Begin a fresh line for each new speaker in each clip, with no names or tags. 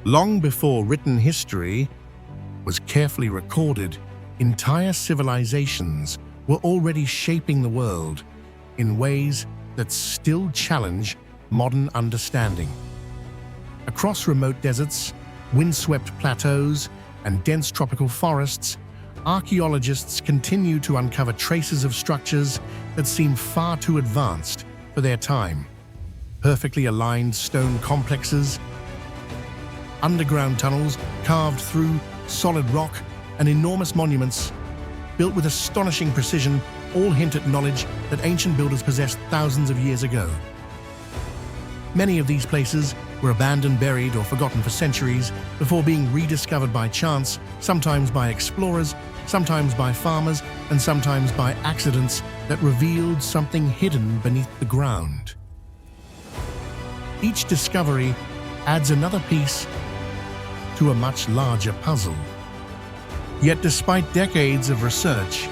Long before written history was carefully recorded, entire civilizations were already shaping the world in ways that still challenge modern understanding. Across remote deserts, windswept plateaus, and dense tropical forests, archaeologists continue to uncover traces of structures that seem far too advanced for their time. Perfectly aligned stone complexes, underground tunnels carved through solid rock, and enormous monuments built with astonishing precision all hint at knowledge that ancient builders possessed thousands of years ago. Many of these places were abandoned, buried, or forgotten for centuries before being rediscovered by chance, sometimes by explorers, sometimes by farmers, and sometimes by accidents that revealed something hidden beneath the ground. Each discovery adds another piece to a much larger puzzle. Yet despite decades of research,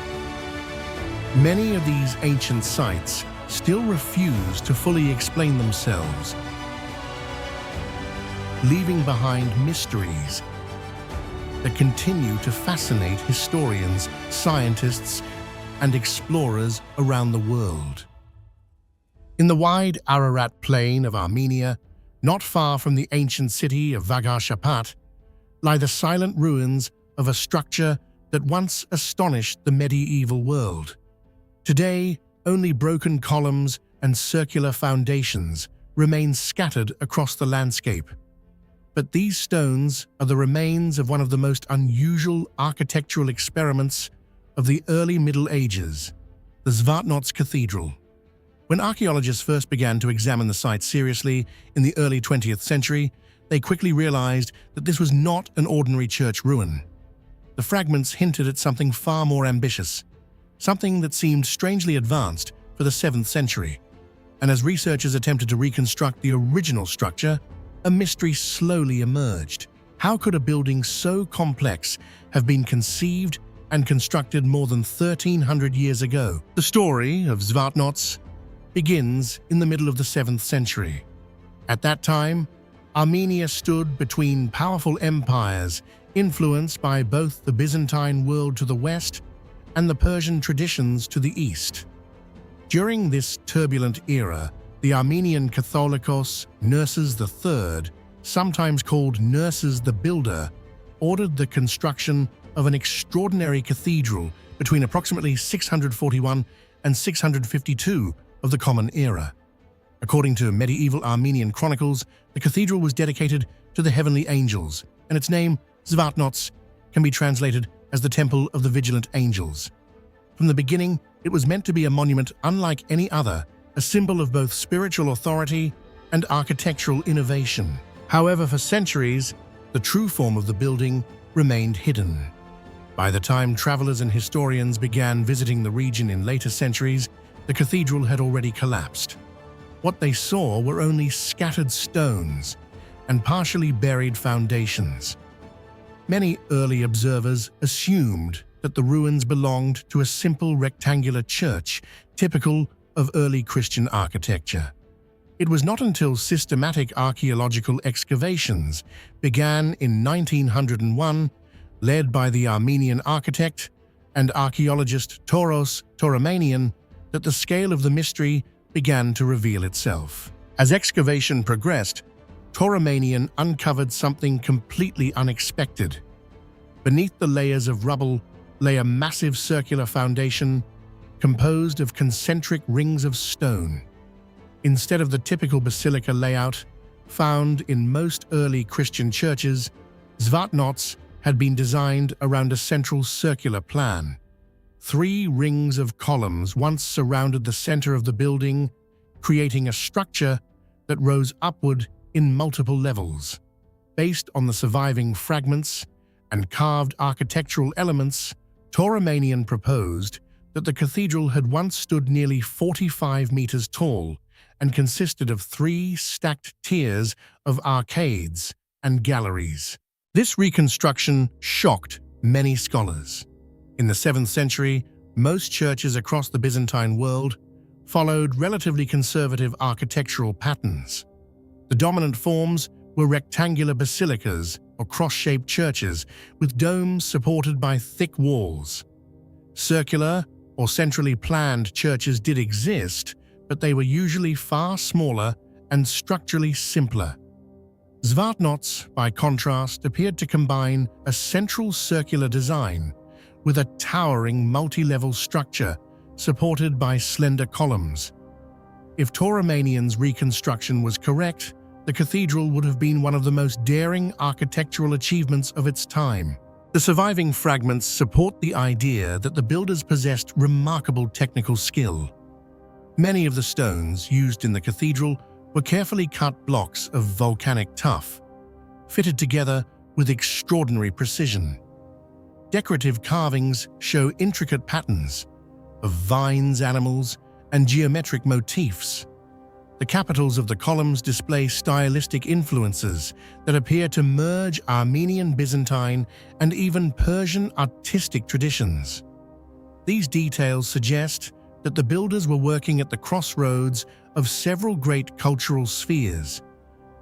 many of these ancient sites still refuse to fully explain themselves, leaving behind mysteries that continue to fascinate historians, scientists, and explorers around the world. In the wide Ararat plain of Armenia, not far from the ancient city of Vagar-Shapat, lie the silent ruins of a structure that once astonished the medieval world. Today, only broken columns and circular foundations remain scattered across the landscape. But these stones are the remains of one of the most unusual architectural experiments of the early Middle Ages, the Zvartnots Cathedral. When archaeologists first began to examine the site seriously in the early 20th century, they quickly realized that this was not an ordinary church ruin. The fragments hinted at something far more ambitious, something that seemed strangely advanced for the 7th century. And as researchers attempted to reconstruct the original structure, a mystery slowly emerged. How could a building so complex have been conceived and constructed more than 1,300 years ago? The story of Zvartnots begins in the middle of the 7th century. At that time, Armenia stood between powerful empires influenced by both the Byzantine world to the west and the Persian traditions to the east. During this turbulent era, the Armenian Catholicos Nerses III, sometimes called Nerses the Builder, ordered the construction of an extraordinary cathedral between approximately 641 and 652 of the Common Era. According to medieval Armenian chronicles, the cathedral was dedicated to the heavenly angels, and its name, Zvartnots, can be translated as the Temple of the Vigilant Angels. From the beginning, it was meant to be a monument unlike any other, a symbol of both spiritual authority and architectural innovation. However, for centuries, the true form of the building remained hidden. By the time travelers and historians began visiting the region in later centuries, the cathedral had already collapsed. What they saw were only scattered stones and partially buried foundations. Many early observers assumed that the ruins belonged to a simple rectangular church, typical of early Christian architecture. It was not until systematic archaeological excavations began in 1901, led by the Armenian architect and archaeologist Toros Toramanian, that the scale of the mystery began to reveal itself. As excavation progressed, Toramanian uncovered something completely unexpected. Beneath the layers of rubble lay a massive circular foundation composed of concentric rings of stone. Instead of the typical basilica layout found in most early Christian churches, Zvartnots had been designed around a central circular plan. 3 rings of columns once surrounded the center of the building, creating a structure that rose upward in multiple levels. Based on the surviving fragments and carved architectural elements, Toramanian proposed that the cathedral had once stood nearly 45 meters tall and consisted of 3 stacked tiers of arcades and galleries. This reconstruction shocked many scholars. In the 7th century, most churches across the Byzantine world followed relatively conservative architectural patterns. The dominant forms were rectangular basilicas or cross-shaped churches with domes supported by thick walls. Circular or centrally planned churches did exist, but they were usually far smaller and structurally simpler. Zvartnots, by contrast, appeared to combine a central circular design with a towering multi-level structure supported by slender columns. If Tauromanian's reconstruction was correct, the cathedral would have been one of the most daring architectural achievements of its time. The surviving fragments support the idea that the builders possessed remarkable technical skill. Many of the stones used in the cathedral were carefully cut blocks of volcanic tuff, fitted together with extraordinary precision. Decorative carvings show intricate patterns of vines, animals, and geometric motifs. The capitals of the columns display stylistic influences that appear to merge Armenian, Byzantine, and even Persian artistic traditions. These details suggest that the builders were working at the crossroads of several great cultural spheres,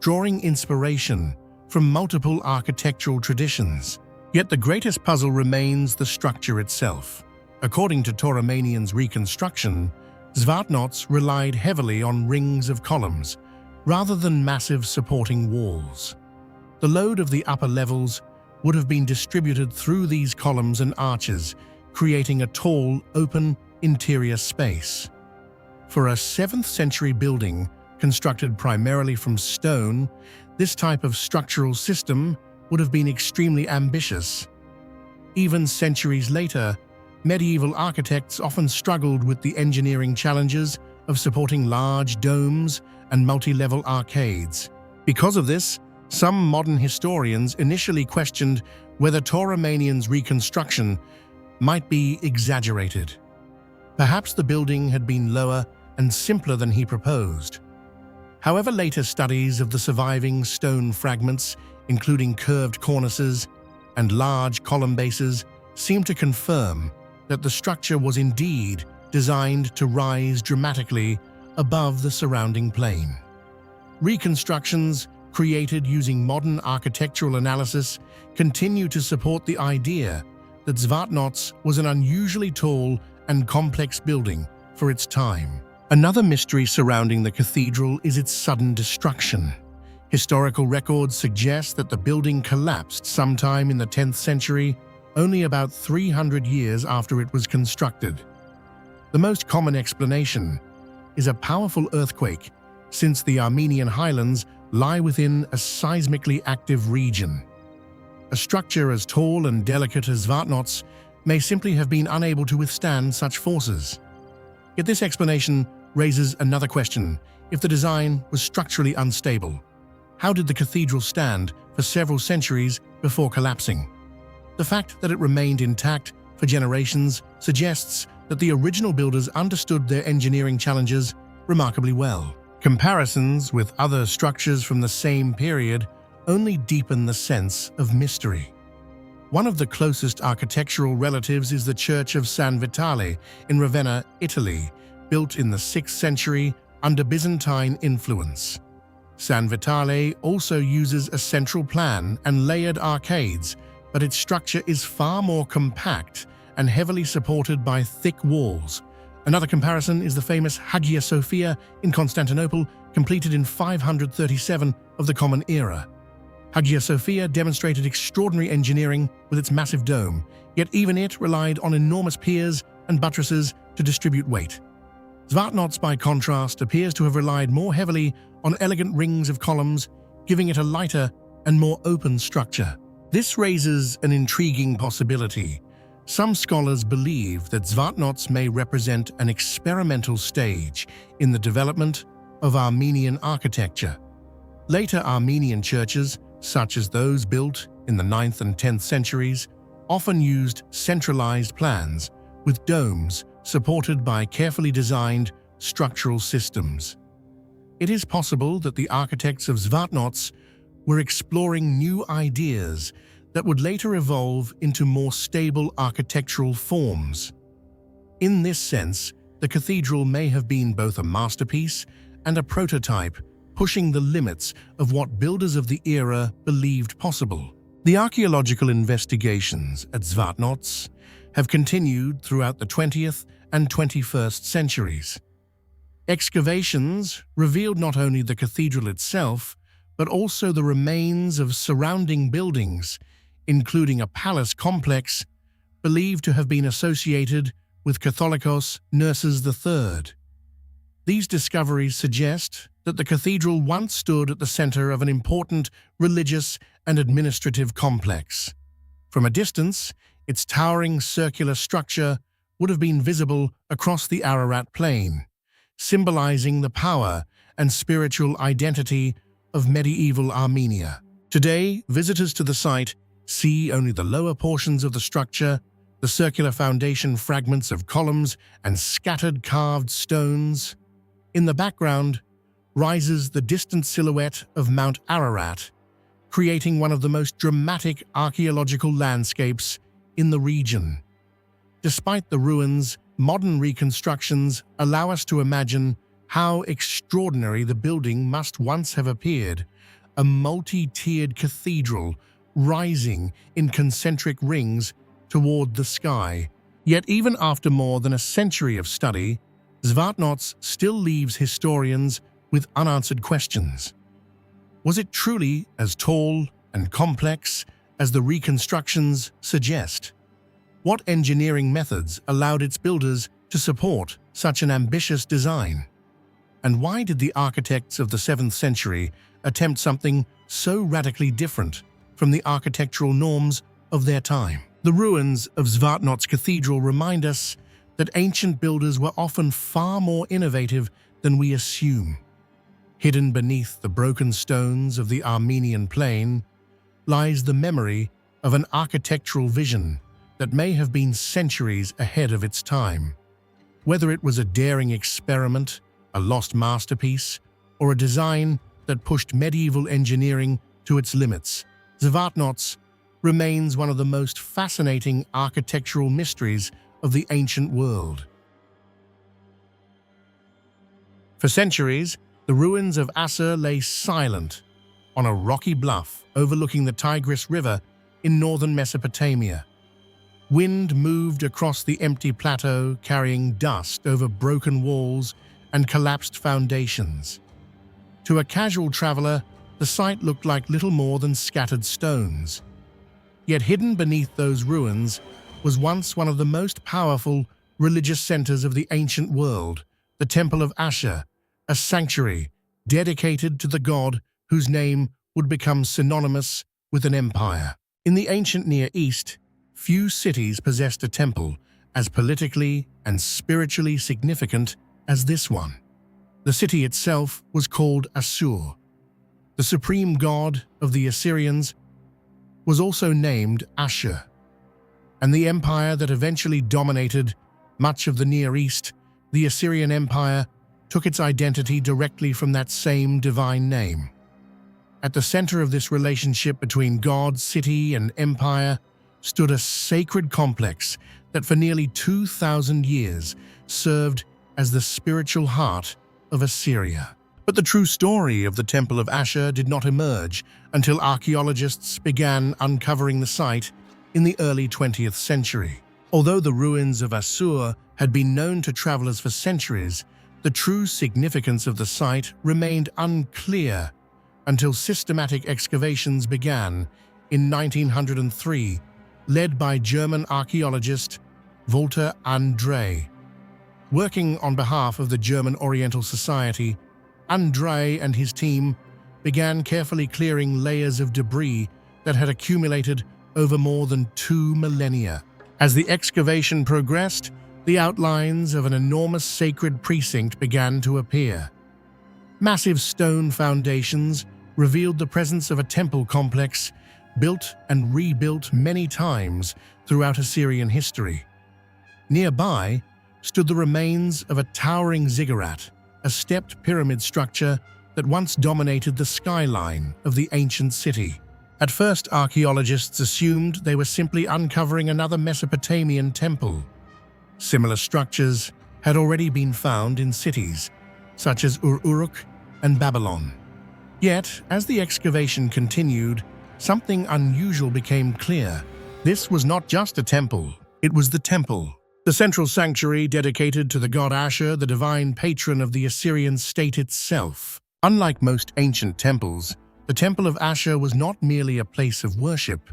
drawing inspiration from multiple architectural traditions. Yet the greatest puzzle remains the structure itself. According to Tauromanian's reconstruction, Zvartnots relied heavily on rings of columns, rather than massive supporting walls. The load of the upper levels would have been distributed through these columns and arches, creating a tall, open interior space. For a 7th century building constructed primarily from stone, this type of structural system would have been extremely ambitious. Even centuries later, medieval architects often struggled with the engineering challenges of supporting large domes and multi-level arcades. Because of this, some modern historians initially questioned whether Tauromanian's reconstruction might be exaggerated. Perhaps the building had been lower and simpler than he proposed. However, later studies of the surviving stone fragments, including curved cornices and large column bases, seem to confirm that the structure was indeed designed to rise dramatically above the surrounding plain. Reconstructions created using modern architectural analysis continue to support the idea that Zvartnots was an unusually tall and complex building for its time. Another mystery surrounding the cathedral is its sudden destruction. Historical records suggest that the building collapsed sometime in the 10th century, only about 300 years after it was constructed. The most common explanation is a powerful earthquake, since the Armenian highlands lie within a seismically active region. A structure as tall and delicate as Zvartnots may simply have been unable to withstand such forces. Yet this explanation raises another question. If the design was structurally unstable, how did the cathedral stand for several centuries before collapsing? The fact that it remained intact for generations suggests that the original builders understood their engineering challenges remarkably well. Comparisons with other structures from the same period only deepen the sense of mystery. One of the closest architectural relatives is the Church of San Vitale in Ravenna, Italy, built in the 6th century under Byzantine influence. San Vitale also uses a central plan and layered arcades, but its structure is far more compact and heavily supported by thick walls. Another comparison is the famous Hagia Sophia in Constantinople, completed in 537 of the Common Era. Hagia Sophia demonstrated extraordinary engineering with its massive dome, yet even it relied on enormous piers and buttresses to distribute weight. Zvartnots, by contrast, appears to have relied more heavily on elegant rings of columns, giving it a lighter and more open structure. This raises an intriguing possibility. Some scholars believe that Zvartnots may represent an experimental stage in the development of Armenian architecture. Later Armenian churches, such as those built in the 9th and 10th centuries, often used centralized plans with domes supported by carefully designed structural systems. It is possible that the architects of Zvartnots were exploring new ideas that would later evolve into more stable architectural forms. In this sense, the cathedral may have been both a masterpiece and a prototype pushing the limits of what builders of the era believed possible. The archaeological investigations at Zvartnots have continued throughout the 20th and 21st centuries. Excavations revealed not only the cathedral itself, but also the remains of surrounding buildings, including a palace complex believed to have been associated with Catholicos Nurses III. These discoveries suggest that the cathedral once stood at the center of an important religious and administrative complex. From a distance, its towering circular structure would have been visible across the Ararat Plain, symbolizing the power and spiritual identity of medieval Armenia. Today, visitors to the site see only the lower portions of the structure, the circular foundation fragments of columns and scattered carved stones. In the background rises the distant silhouette of Mount Ararat, creating one of the most dramatic archaeological landscapes in the region. Despite the ruins, modern reconstructions allow us to imagine how extraordinary the building must once have appeared, a multi-tiered cathedral rising in concentric rings toward the sky. Yet even after more than a century of study, Zvartnots still leaves historians with unanswered questions. Was it truly as tall and complex as the reconstructions suggest? What engineering methods allowed its builders to support such an ambitious design? And why did the architects of the 7th century attempt something so radically different from the architectural norms of their time? The ruins of Zvartnots Cathedral remind us that ancient builders were often far more innovative than we assume. Hidden beneath the broken stones of the Armenian plain lies the memory of an architectural vision that may have been centuries ahead of its time. Whether it was a daring experiment, a lost masterpiece, or a design that pushed medieval engineering to its limits, Zvartnots remains one of the most fascinating architectural mysteries of the ancient world. For centuries, the ruins of Assur lay silent on a rocky bluff overlooking the Tigris River in northern Mesopotamia. Wind moved across the empty plateau, carrying dust over broken walls and collapsed foundations. To a casual traveler, the site looked like little more than scattered stones. Yet hidden beneath those ruins was once one of the most powerful religious centers of the ancient world, the Temple of Assur, a sanctuary dedicated to the god whose name would become synonymous with an empire. In the ancient Near East, few cities possessed a temple as politically and spiritually significant as this one. The city itself was called Assur. The supreme god of the Assyrians was also named Ashur, and the empire that eventually dominated much of the Near East, the Assyrian Empire, took its identity directly from that same divine name. At the center of this relationship between god, city, and empire stood a sacred complex that for nearly 2,000 years served as the spiritual heart of Assyria. But the true story of the Temple of Assur did not emerge until archaeologists began uncovering the site in the early 20th century. Although the ruins of Assur had been known to travelers for centuries, the true significance of the site remained unclear until systematic excavations began in 1903, led by German archaeologist Walter André. Working on behalf of the German Oriental Society, André and his team began carefully clearing layers of debris that had accumulated over more than 2 millennia. As the excavation progressed, the outlines of an enormous sacred precinct began to appear. Massive stone foundations revealed the presence of a temple complex built and rebuilt many times throughout Assyrian history. Nearby stood the remains of a towering ziggurat, a stepped pyramid structure that once dominated the skyline of the ancient city. At first, archaeologists assumed they were simply uncovering another Mesopotamian temple. Similar structures had already been found in cities such as Uruk and Babylon. Yet, as the excavation continued, something unusual became clear. This was not just a temple, it was the temple. The central sanctuary dedicated to the god Ashur, the divine patron of the Assyrian state itself. Unlike most ancient temples, the Temple of Ashur was not merely a place of worship.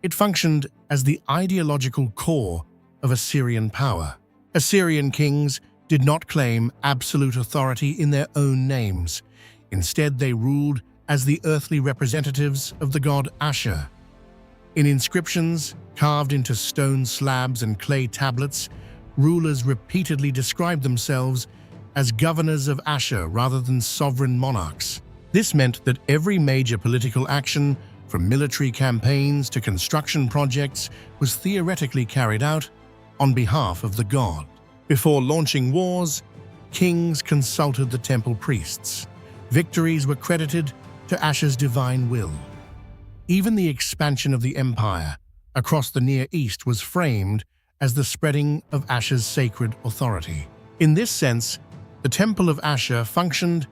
It functioned as the ideological core of Assyrian power. Assyrian kings did not claim absolute authority in their own names. Instead, they ruled as the earthly representatives of the god Ashur. In inscriptions carved into stone slabs and clay tablets, rulers repeatedly described themselves as governors of Ashur rather than sovereign monarchs. This meant that every major political action, from military campaigns to construction projects, was theoretically carried out on behalf of the god. Before launching wars, kings consulted the temple priests. Victories were credited to Ashur's divine will. Even the expansion of the empire across the Near East was framed as the spreading of Ashur's sacred authority. In this sense, the Temple of Ashur functioned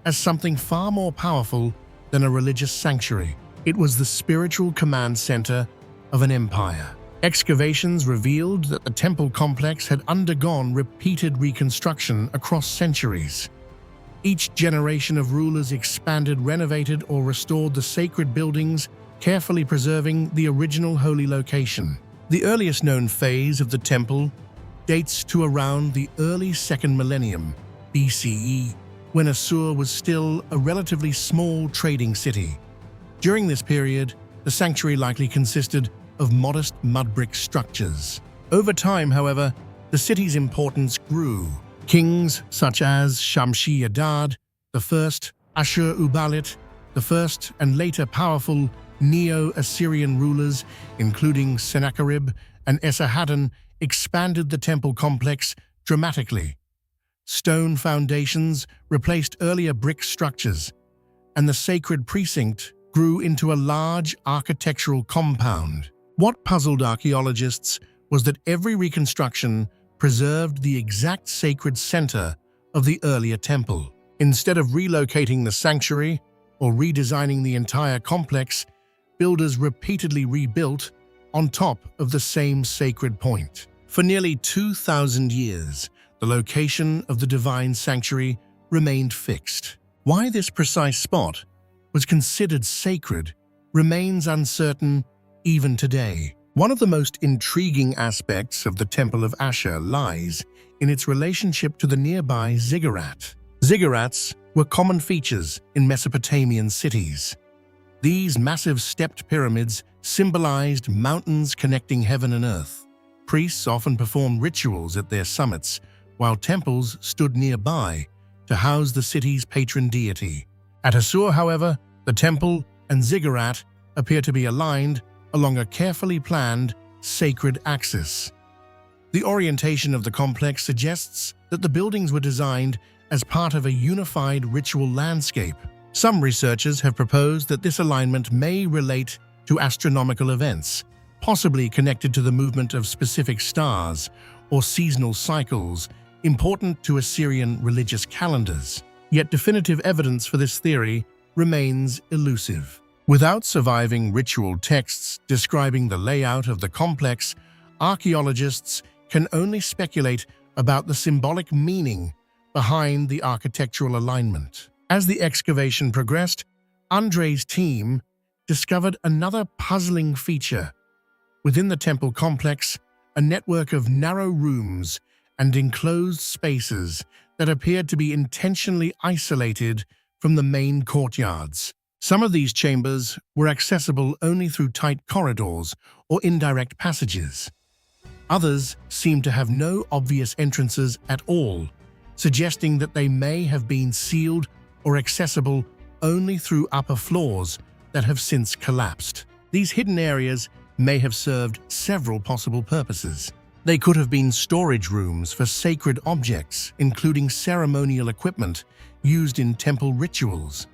as something far more powerful than a religious sanctuary. It was the spiritual command center of an empire. Excavations revealed that the temple complex had undergone repeated reconstruction across centuries. Each generation of rulers expanded, renovated, or restored the sacred buildings, carefully preserving the original holy location. The earliest known phase of the temple dates to around the early 2nd millennium BCE, when Assur was still a relatively small trading city. During this period, the sanctuary likely consisted of modest mud brick structures. Over time, however, the city's importance grew. Kings such as Shamshi-Adad I, Ashur-uballit I, and later powerful Neo-Assyrian rulers, including Sennacherib and Esarhaddon, expanded the temple complex dramatically. Stone foundations replaced earlier brick structures, and the sacred precinct grew into a large architectural compound. What puzzled archaeologists was that every reconstruction preserved the exact sacred center of the earlier temple. Instead of relocating the sanctuary or redesigning the entire complex, builders repeatedly rebuilt on top of the same sacred point. For nearly 2,000 years, the location of the divine sanctuary remained fixed. Why this precise spot was considered sacred remains uncertain even today. One of the most intriguing aspects of the Temple of Ashur lies in its relationship to the nearby ziggurats. Ziggurats were common features in Mesopotamian cities. These massive stepped pyramids symbolized mountains connecting heaven and earth. Priests often performed rituals at their summits, while temples stood nearby to house the city's patron deity. At Assur, however, the temple and ziggurat appear to be aligned along a carefully planned, sacred axis. The orientation of the complex suggests that the buildings were designed as part of a unified ritual landscape. Some researchers have proposed that this alignment may relate to astronomical events, possibly connected to the movement of specific stars or seasonal cycles important to Assyrian religious calendars. Yet definitive evidence for this theory remains elusive. Without surviving ritual texts describing the layout of the complex, archaeologists can only speculate about the symbolic meaning behind the architectural alignment. As the excavation progressed, Andre's team discovered another puzzling feature. Within the temple complex, a network of narrow rooms and enclosed spaces that appeared to be intentionally isolated from the main courtyards. Some of these chambers were accessible only through tight corridors or indirect passages. Others seemed to have no obvious entrances at all, suggesting that they may have been sealed or accessible only through upper floors that have since collapsed. These hidden areas may have served several possible purposes. They could have been storage rooms for sacred objects, including ceremonial equipment used in temple rituals.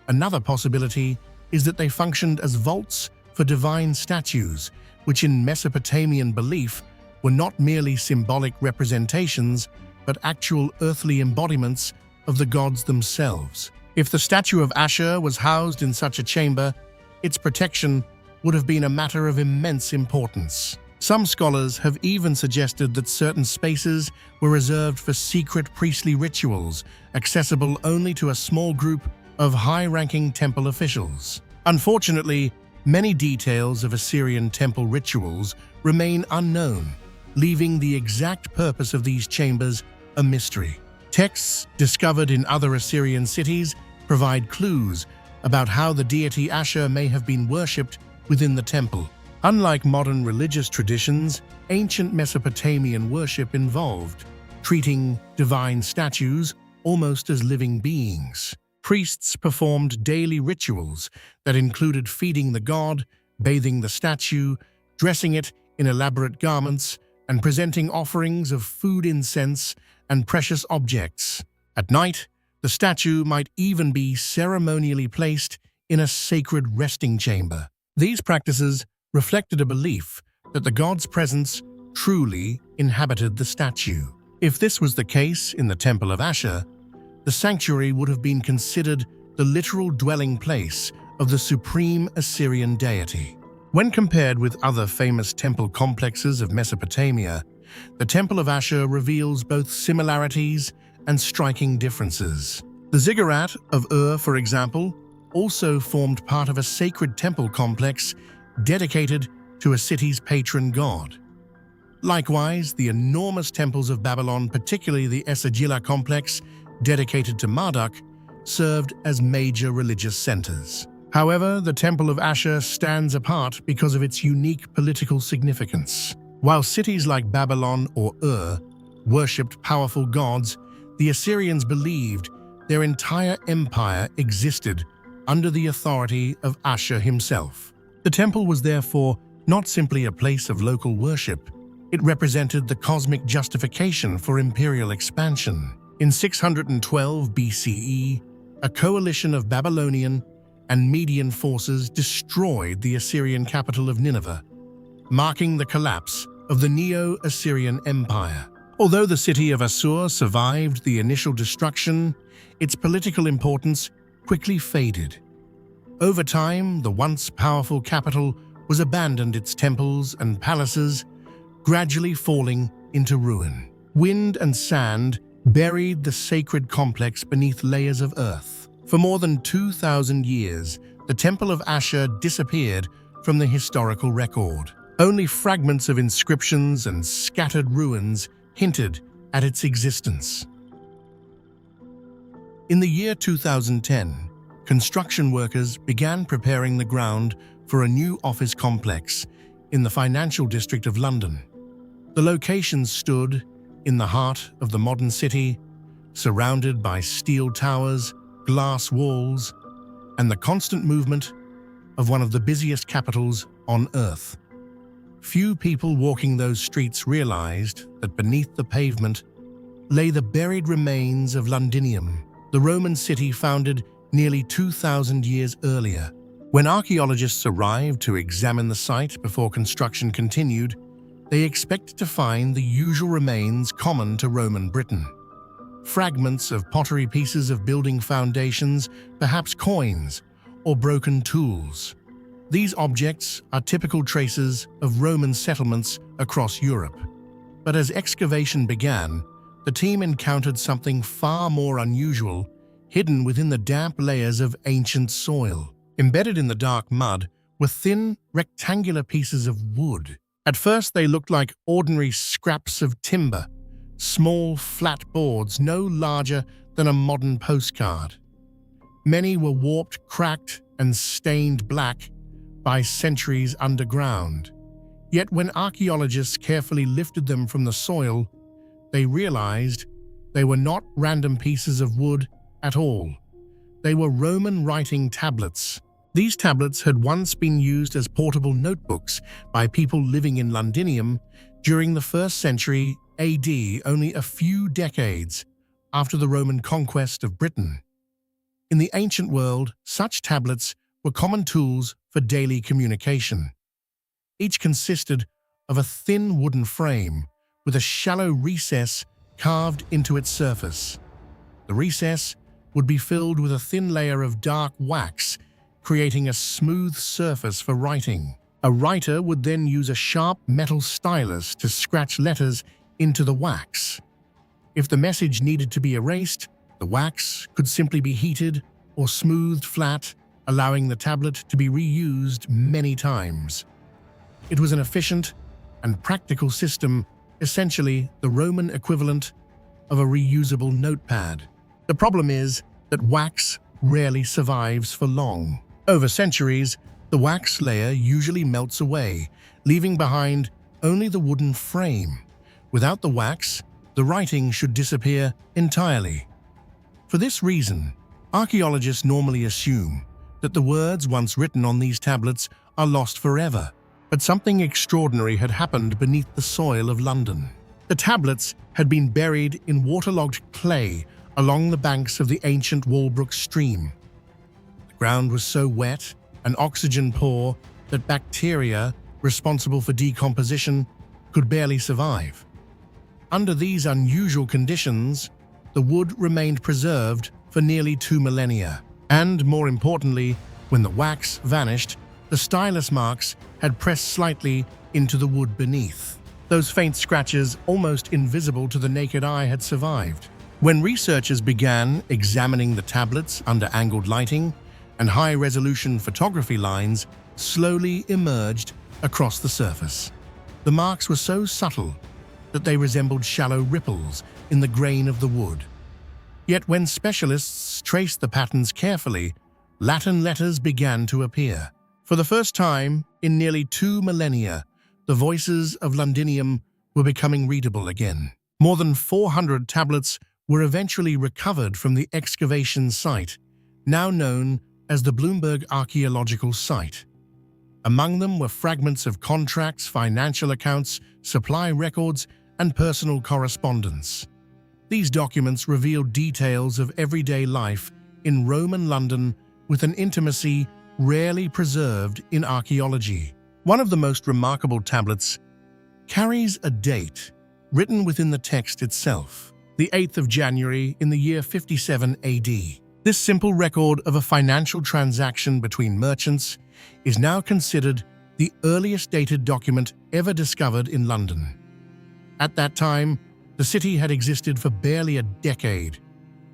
Another possibility is that they functioned as vaults for divine statues, which in Mesopotamian belief were not merely symbolic representations, but actual earthly embodiments of the gods themselves. If the statue of Ashur was housed in such a chamber, its protection would have been a matter of immense importance. Some scholars have even suggested that certain spaces were reserved for secret priestly rituals, accessible only to a small group of high-ranking temple officials. Unfortunately, many details of Assyrian temple rituals remain unknown, leaving the exact purpose of these chambers a mystery. Texts discovered in other Assyrian cities provide clues about how the deity Ashur may have been worshipped within the temple. Unlike modern religious traditions, ancient Mesopotamian worship involved treating divine statues almost as living beings. Priests performed daily rituals that included feeding the god, bathing the statue, dressing it in elaborate garments, and presenting offerings of food, incense, and precious objects. At night, the statue might even be ceremonially placed in a sacred resting chamber. These practices reflected a belief that the god's presence truly inhabited the statue. If this was the case in the Temple of Ashur, the sanctuary would have been considered the literal dwelling place of the supreme Assyrian deity. When compared with other famous temple complexes of Mesopotamia, the Temple of Ashur reveals both similarities and striking differences. The ziggurat of Ur, for example, also formed part of a sacred temple complex dedicated to a city's patron god. Likewise, the enormous temples of Babylon, particularly the Esagila complex, dedicated to Marduk, served as major religious centers. However, the Temple of Ashur stands apart because of its unique political significance. While cities like Babylon or Ur worshipped powerful gods, the Assyrians believed their entire empire existed under the authority of Ashur himself. The temple was therefore not simply a place of local worship, it represented the cosmic justification for imperial expansion. In 612 BCE, a coalition of Babylonian and Median forces destroyed the Assyrian capital of Nineveh, marking the collapse of the Neo-Assyrian Empire. Although the city of Assur survived the initial destruction, its political importance quickly faded. Over time, the once powerful capital was abandoned, its temples and palaces gradually falling into ruin. Wind and sand buried the sacred complex beneath layers of earth. For more than 2,000 years, the Temple of Ashur disappeared from the historical record. Only fragments of inscriptions and scattered ruins hinted at its existence. In the year 2010, construction workers began preparing the ground for a new office complex in the financial district of London. The location stood in the heart of the modern city, surrounded by steel towers, glass walls, and the constant movement of one of the busiest capitals on Earth. Few people walking those streets realized that beneath the pavement lay the buried remains of Londinium, the Roman city founded nearly 2,000 years earlier. When archaeologists arrived to examine the site before construction continued, they expected to find the usual remains common to Roman Britain. Fragments of pottery, pieces of building foundations, perhaps coins or broken tools. These objects are typical traces of Roman settlements across Europe. But as excavation began, the team encountered something far more unusual, hidden within the damp layers of ancient soil. Embedded in the dark mud were thin, rectangular pieces of wood. At first, they looked like ordinary scraps of timber, small, flat boards no larger than a modern postcard. Many were warped, cracked, and stained black by centuries underground. Yet when archaeologists carefully lifted them from the soil, they realized they were not random pieces of wood at all. They were Roman writing tablets. These tablets had once been used as portable notebooks by people living in Londinium during the 1st century AD, only a few decades after the Roman conquest of Britain. In the ancient world, such tablets were common tools for daily communication. Each consisted of a thin wooden frame with a shallow recess carved into its surface. The recess would be filled with a thin layer of dark wax, creating a smooth surface for writing. A writer would then use a sharp metal stylus to scratch letters into the wax. If the message needed to be erased, the wax could simply be heated or smoothed flat, allowing the tablet to be reused many times. It was an efficient and practical system, essentially the Roman equivalent of a reusable notepad. The problem is that wax rarely survives for long. Over centuries, the wax layer usually melts away, leaving behind only the wooden frame. Without the wax, the writing should disappear entirely. For this reason, archaeologists normally assume that the words once written on these tablets are lost forever. But something extraordinary had happened beneath the soil of London. The tablets had been buried in waterlogged clay along the banks of the ancient Walbrook stream. The ground was so wet and oxygen poor that bacteria responsible for decomposition could barely survive. Under these unusual conditions, the wood remained preserved for nearly 2 millennia. And more importantly, when the wax vanished, the stylus marks had pressed slightly into the wood beneath. Those faint scratches, almost invisible to the naked eye, had survived. When researchers began examining the tablets under angled lighting, and high-resolution photography lines slowly emerged across the surface. The marks were so subtle that they resembled shallow ripples in the grain of the wood. Yet when specialists traced the patterns carefully, Latin letters began to appear. For the first time in nearly 2 millennia, the voices of Londinium were becoming readable again. More than 400 tablets were eventually recovered from the excavation site, now known as the Bloomberg Archaeological Site. Among them were fragments of contracts, financial accounts, supply records, and personal correspondence. These documents revealed details of everyday life in Roman London with an intimacy rarely preserved in archaeology. One of the most remarkable tablets carries a date written within the text itself, the 8th of January in the year 57 AD. This simple record of a financial transaction between merchants is now considered the earliest dated document ever discovered in London. At that time, the city had existed for barely a decade.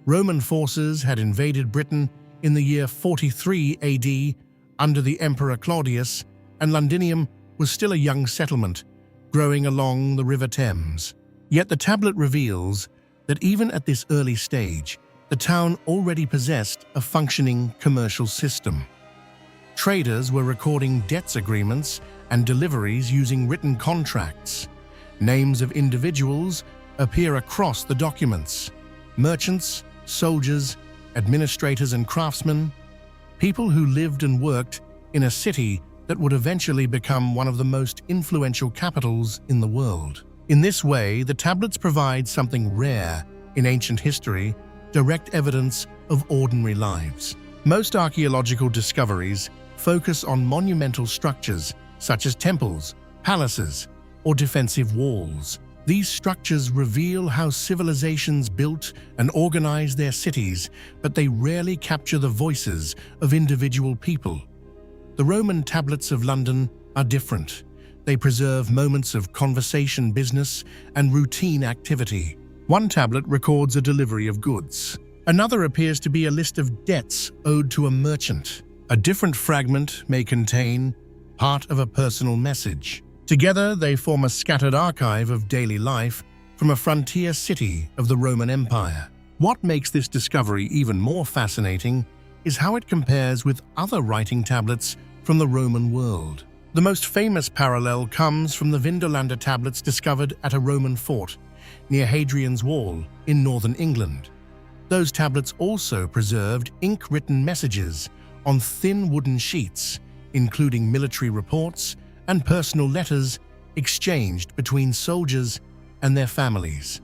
Roman forces had invaded Britain in the year 43 AD under the Emperor Claudius, and Londinium was still a young settlement growing along the River Thames. Yet the tablet reveals that even at this early stage, the town already possessed a functioning commercial system. Traders were recording debts agreements and deliveries using written contracts. Names of individuals appear across the documents. Merchants, soldiers, administrators and craftsmen, people who lived and worked in a city that would eventually become one of the most influential capitals in the world. In this way, the tablets provide something rare in ancient history, direct evidence of ordinary lives. Most archaeological discoveries focus on monumental structures such as temples, palaces, or defensive walls. These structures reveal how civilizations built and organized their cities, but they rarely capture the voices of individual people. The Roman tablets of London are different. They preserve moments of conversation, business, and routine activity. One tablet records a delivery of goods. Another appears to be a list of debts owed to a merchant. A different fragment may contain part of a personal message. Together, they form a scattered archive of daily life from a frontier city of the Roman Empire. What makes this discovery even more fascinating is how it compares with other writing tablets from the Roman world. The most famous parallel comes from the Vindolanda tablets discovered at a Roman fort near Hadrian's Wall in northern England. Those tablets also preserved ink-written messages on thin wooden sheets, including military reports and personal letters exchanged between soldiers and their families.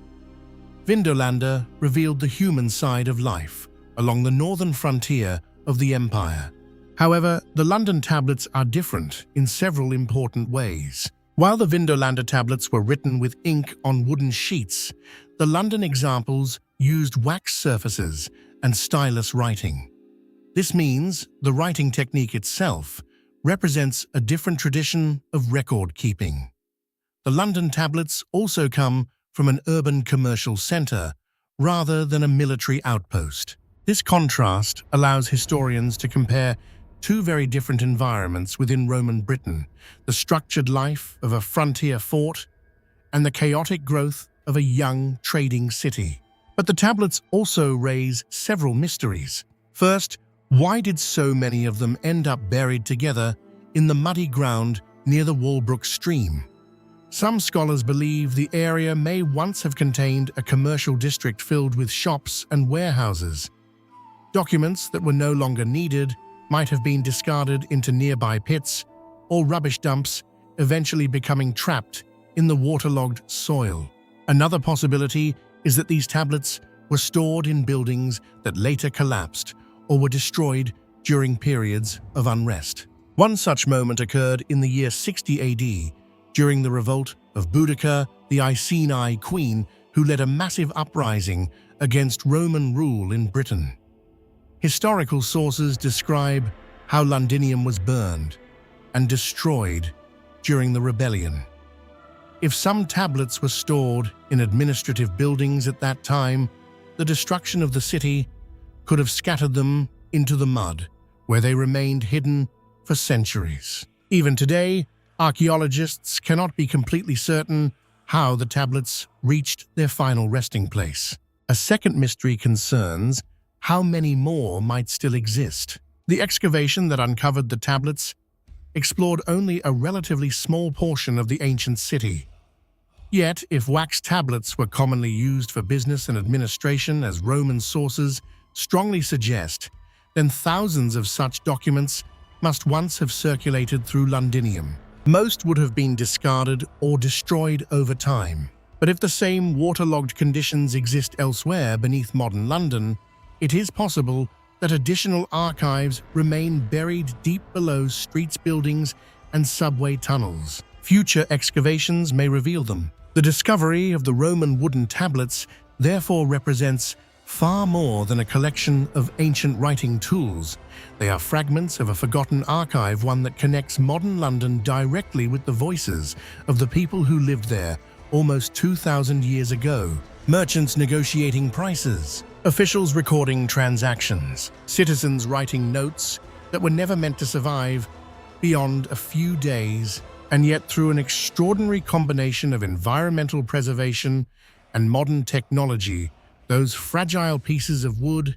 Vindolanda revealed the human side of life along the northern frontier of the empire. However, the London tablets are different in several important ways. While the Vindolanda tablets were written with ink on wooden sheets, the London examples used wax surfaces and stylus writing. This means the writing technique itself represents a different tradition of record-keeping. The London tablets also come from an urban commercial centre rather than a military outpost. This contrast allows historians to compare two very different environments within Roman Britain, the structured life of a frontier fort and the chaotic growth of a young trading city. But the tablets also raise several mysteries. First, why did so many of them end up buried together in the muddy ground near the Walbrook stream? Some scholars believe the area may once have contained a commercial district filled with shops and warehouses. Documents that were no longer needed might have been discarded into nearby pits or rubbish dumps, eventually becoming trapped in the waterlogged soil. Another possibility is that these tablets were stored in buildings that later collapsed or were destroyed during periods of unrest. One such moment occurred in the year 60 AD, during the revolt of Boudicca, the Iceni queen, who led a massive uprising against Roman rule in Britain. Historical sources describe how Londinium was burned and destroyed during the rebellion. If some tablets were stored in administrative buildings at that time, the destruction of the city could have scattered them into the mud, where they remained hidden for centuries. Even today, archaeologists cannot be completely certain how the tablets reached their final resting place. A second mystery concerns how many more might still exist. The excavation that uncovered the tablets explored only a relatively small portion of the ancient city. Yet, if wax tablets were commonly used for business and administration, as Roman sources strongly suggest, then thousands of such documents must once have circulated through Londinium. Most would have been discarded or destroyed over time. But if the same waterlogged conditions exist elsewhere beneath modern London, it is possible that additional archives remain buried deep below streets, buildings, and subway tunnels. Future excavations may reveal them. The discovery of the Roman wooden tablets therefore represents far more than a collection of ancient writing tools. They are fragments of a forgotten archive, one that connects modern London directly with the voices of the people who lived there almost 2,000 years ago. Merchants negotiating prices, officials recording transactions, citizens writing notes that were never meant to survive beyond a few days, and yet through an extraordinary combination of environmental preservation and modern technology, those fragile pieces of wood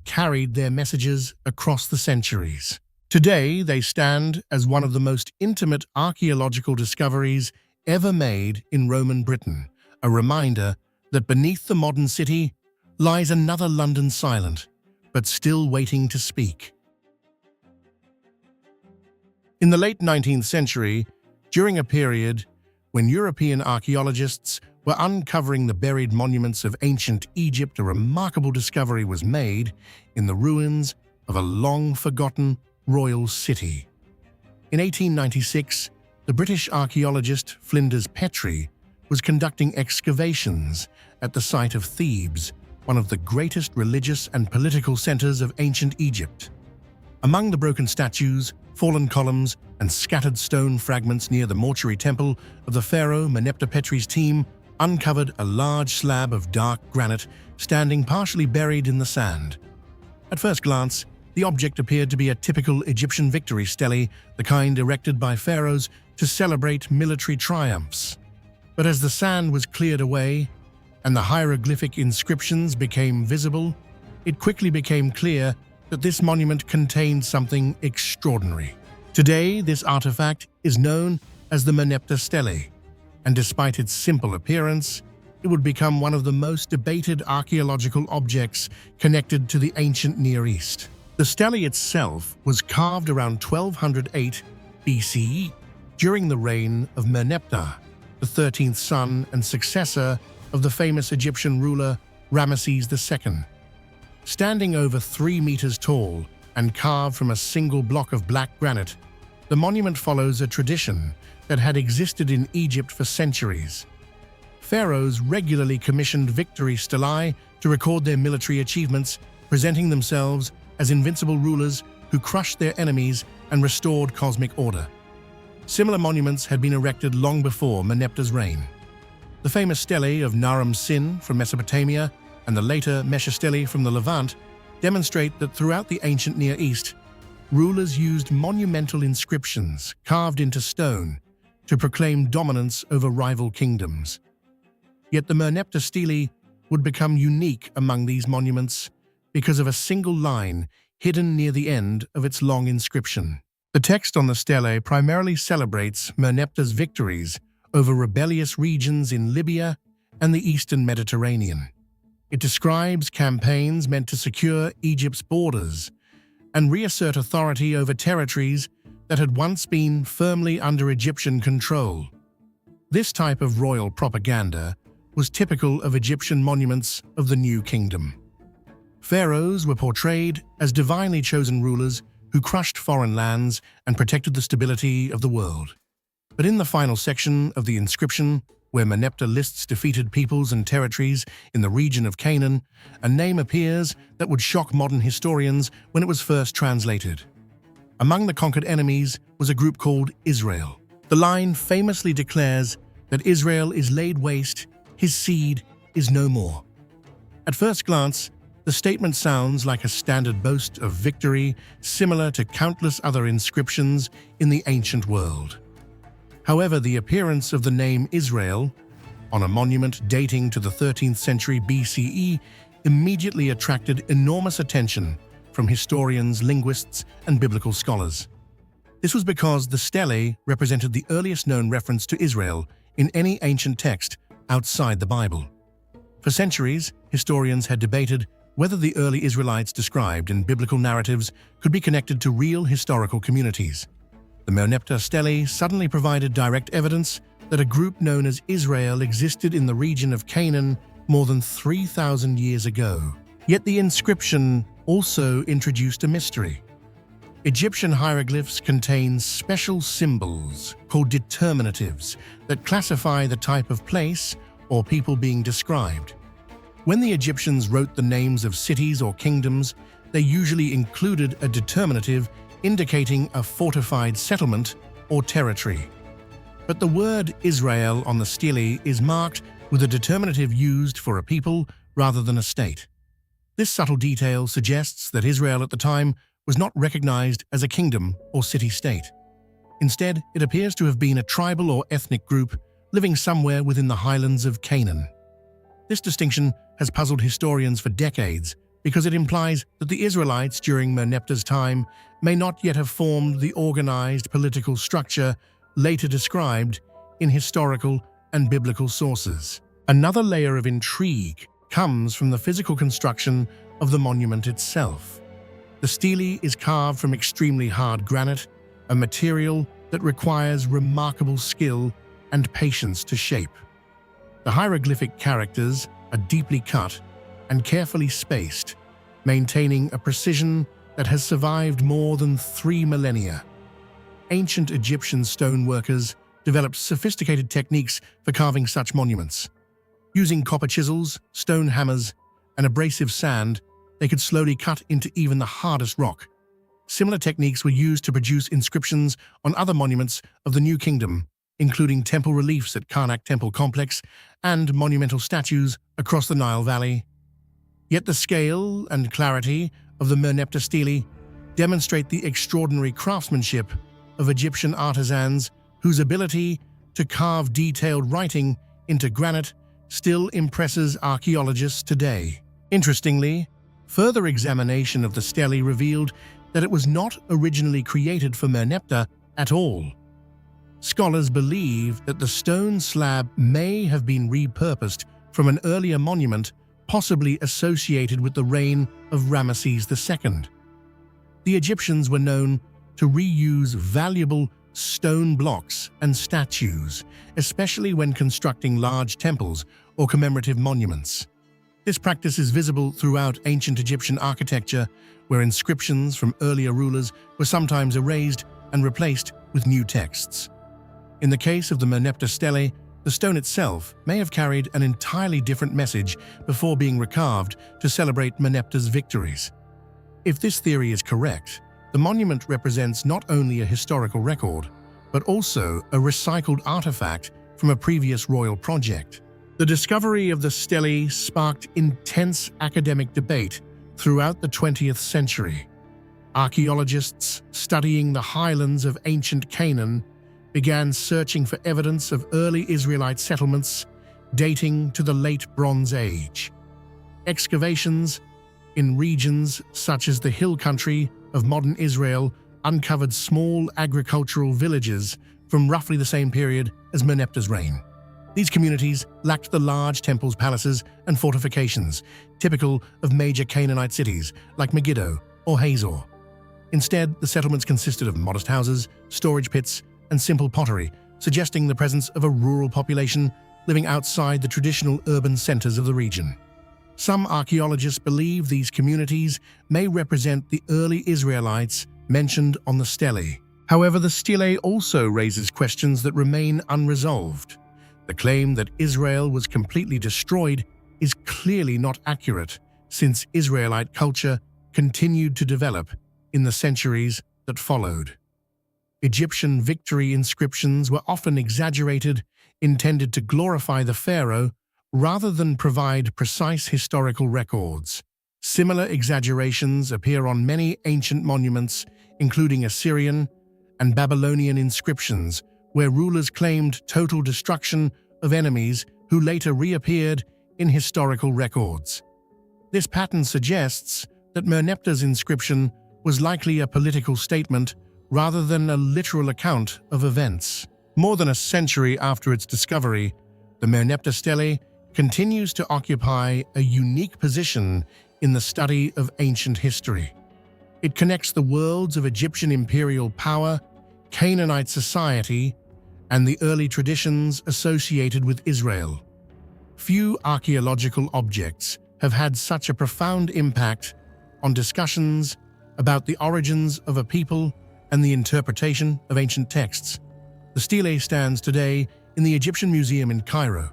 carried their messages across the centuries. Today, they stand as one of the most intimate archaeological discoveries ever made in Roman Britain, a reminder that beneath the modern city lies another London silent, but still waiting to speak. In the late 19th century, during a period when European archaeologists were uncovering the buried monuments of ancient Egypt, a remarkable discovery was made in the ruins of a long-forgotten royal city. In 1896, the British archaeologist Flinders Petrie was conducting excavations at the site of Thebes, one of the greatest religious and political centers of ancient Egypt. Among the broken statues, fallen columns, and scattered stone fragments near the mortuary temple of the pharaoh Meneptah, Petrie's team uncovered a large slab of dark granite standing partially buried in the sand. At first glance, the object appeared to be a typical Egyptian victory stele, the kind erected by pharaohs to celebrate military triumphs. But as the sand was cleared away and the hieroglyphic inscriptions became visible, it quickly became clear that this monument contained something extraordinary. Today, this artifact is known as the Meneptah stele, and despite its simple appearance, it would become one of the most debated archaeological objects connected to the ancient Near East. The stele itself was carved around 1208 BCE, during the reign of Meneptah, the 13th son and successor of the famous Egyptian ruler Ramesses II. Standing over 3 meters tall and carved from a single block of black granite, the monument follows a tradition that had existed in Egypt for centuries. Pharaohs regularly commissioned victory stelae to record their military achievements, presenting themselves as invincible rulers who crushed their enemies and restored cosmic order. Similar monuments had been erected long before Merneptah's reign. The famous stelae of Naram Sin from Mesopotamia and the later Mesha stelae from the Levant demonstrate that throughout the ancient Near East, rulers used monumental inscriptions carved into stone to proclaim dominance over rival kingdoms. Yet the Merneptah stele would become unique among these monuments because of a single line hidden near the end of its long inscription. The text on the stele primarily celebrates Merneptah's victories over rebellious regions in Libya and the Eastern Mediterranean. It describes campaigns meant to secure Egypt's borders and reassert authority over territories that had once been firmly under Egyptian control. This type of royal propaganda was typical of Egyptian monuments of the New Kingdom. Pharaohs were portrayed as divinely chosen rulers who crushed foreign lands and protected the stability of the world. But in the final section of the inscription, where Merneptah lists defeated peoples and territories in the region of Canaan, a name appears that would shock modern historians when it was first translated. Among the conquered enemies was a group called Israel. The line famously declares that Israel is laid waste, his seed is no more. At first glance, the statement sounds like a standard boast of victory, similar to countless other inscriptions in the ancient world. However, the appearance of the name Israel on a monument dating to the 13th century BCE immediately attracted enormous attention from historians, linguists, and biblical scholars. This was because the stele represented the earliest known reference to Israel in any ancient text outside the Bible. For centuries, historians had debated whether the early Israelites described in biblical narratives could be connected to real historical communities. The Merneptah stele suddenly provided direct evidence that a group known as Israel existed in the region of Canaan more than 3,000 years ago. Yet the inscription also introduced a mystery. Egyptian hieroglyphs contain special symbols called determinatives that classify the type of place or people being described. When the Egyptians wrote the names of cities or kingdoms, they usually included a determinative indicating a fortified settlement or territory. But the word Israel on the stele is marked with a determinative used for a people rather than a state. This subtle detail suggests that Israel at the time was not recognized as a kingdom or city-state. Instead, it appears to have been a tribal or ethnic group living somewhere within the highlands of Canaan. This distinction has puzzled historians for decades because it implies that the Israelites during Merneptah's time may not yet have formed the organized political structure later described in historical and biblical sources. Another layer of intrigue comes from the physical construction of the monument itself. The stele is carved from extremely hard granite, a material that requires remarkable skill and patience to shape. The hieroglyphic characters are deeply cut and carefully spaced, maintaining a precision that has survived more than 3 millennia. Ancient Egyptian stoneworkers developed sophisticated techniques for carving such monuments. Using copper chisels, stone hammers, and abrasive sand, they could slowly cut into even the hardest rock. Similar techniques were used to produce inscriptions on other monuments of the New Kingdom, including temple reliefs at Karnak Temple Complex and monumental statues across the Nile Valley. Yet the scale and clarity of the Merneptah stele demonstrate the extraordinary craftsmanship of Egyptian artisans whose ability to carve detailed writing into granite still impresses archaeologists today. Interestingly, further examination of the stele revealed that it was not originally created for Merneptah at all. Scholars believe that the stone slab may have been repurposed from an earlier monument possibly associated with the reign of Ramesses II. The Egyptians were known to reuse valuable stone blocks and statues, especially when constructing large temples or commemorative monuments. This practice is visible throughout ancient Egyptian architecture, where inscriptions from earlier rulers were sometimes erased and replaced with new texts. In the case of the Merneptah stele, The stone itself may have carried an entirely different message before being recarved to celebrate Merneptah's victories. If this theory is correct, the monument represents not only a historical record, but also a recycled artifact from a previous royal project. The discovery of the stele sparked intense academic debate throughout the 20th century. Archaeologists studying the highlands of ancient Canaan began searching for evidence of early Israelite settlements dating to the Late Bronze Age. Excavations in regions such as the hill country of modern Israel uncovered small agricultural villages from roughly the same period as Merneptah's reign. These communities lacked the large temples, palaces, and fortifications typical of major Canaanite cities like Megiddo or Hazor. Instead, the settlements consisted of modest houses, storage pits, and simple pottery, suggesting the presence of a rural population living outside the traditional urban centers of the region. Some archaeologists believe these communities may represent the early Israelites mentioned on the stele. However, the stele also raises questions that remain unresolved. The claim that Israel was completely destroyed is clearly not accurate, since Israelite culture continued to develop in the centuries that followed. Egyptian victory inscriptions were often exaggerated, intended to glorify the pharaoh rather than provide precise historical records. Similar exaggerations appear on many ancient monuments, including Assyrian and Babylonian inscriptions, where rulers claimed total destruction of enemies who later reappeared in historical records. This pattern suggests that Merneptah's inscription was likely a political statement rather than a literal account of events. More than a century after its discovery, the Merneptah stele continues to occupy a unique position in the study of ancient history. It connects the worlds of Egyptian imperial power, Canaanite society, and the early traditions associated with Israel. Few archaeological objects have had such a profound impact on discussions about the origins of a people and the interpretation of ancient texts. The stele stands today in the Egyptian Museum in Cairo,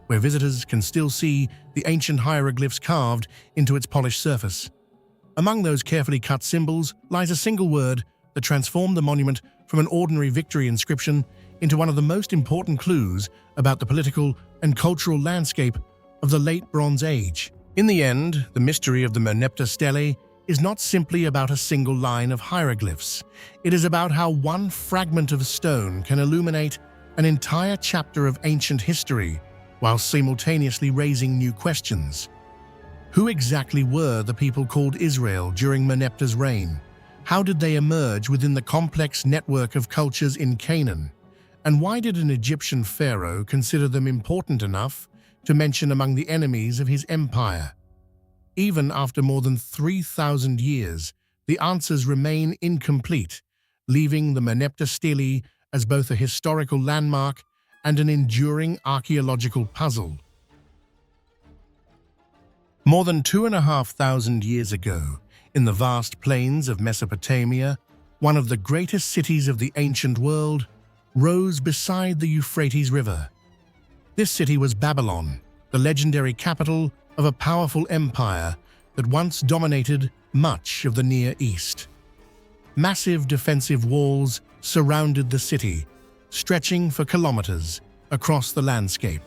where visitors can still see the ancient hieroglyphs carved into its polished surface. Among those carefully cut symbols lies a single word that transformed the monument from an ordinary victory inscription into one of the most important clues about the political and cultural landscape of the Late Bronze Age. In the end, the mystery of the Merneptah stele is not simply about a single line of hieroglyphs. It is about how one fragment of stone can illuminate an entire chapter of ancient history while simultaneously raising new questions. Who exactly were the people called Israel during Merneptah's reign? How did they emerge within the complex network of cultures in Canaan? And why did an Egyptian pharaoh consider them important enough to mention among the enemies of his empire? Even after more than 3,000 years, the answers remain incomplete, leaving the Merneptah stele as both a historical landmark and an enduring archaeological puzzle. More than 2,500 years ago, in the vast plains of Mesopotamia, one of the greatest cities of the ancient world rose beside the Euphrates River. This city was Babylon, the legendary capital of a powerful empire that once dominated much of the Near East. Massive defensive walls surrounded the city, stretching for kilometers across the landscape.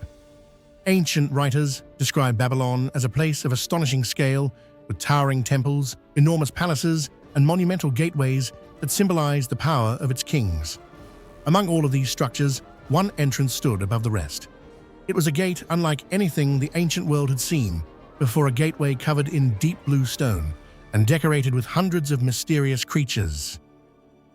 Ancient writers describe Babylon as a place of astonishing scale, with towering temples, enormous palaces, and monumental gateways that symbolize the power of its kings. Among all of these structures, one entrance stood above the rest. It was a gate unlike anything the ancient world had seen before, a gateway covered in deep blue stone and decorated with hundreds of mysterious creatures.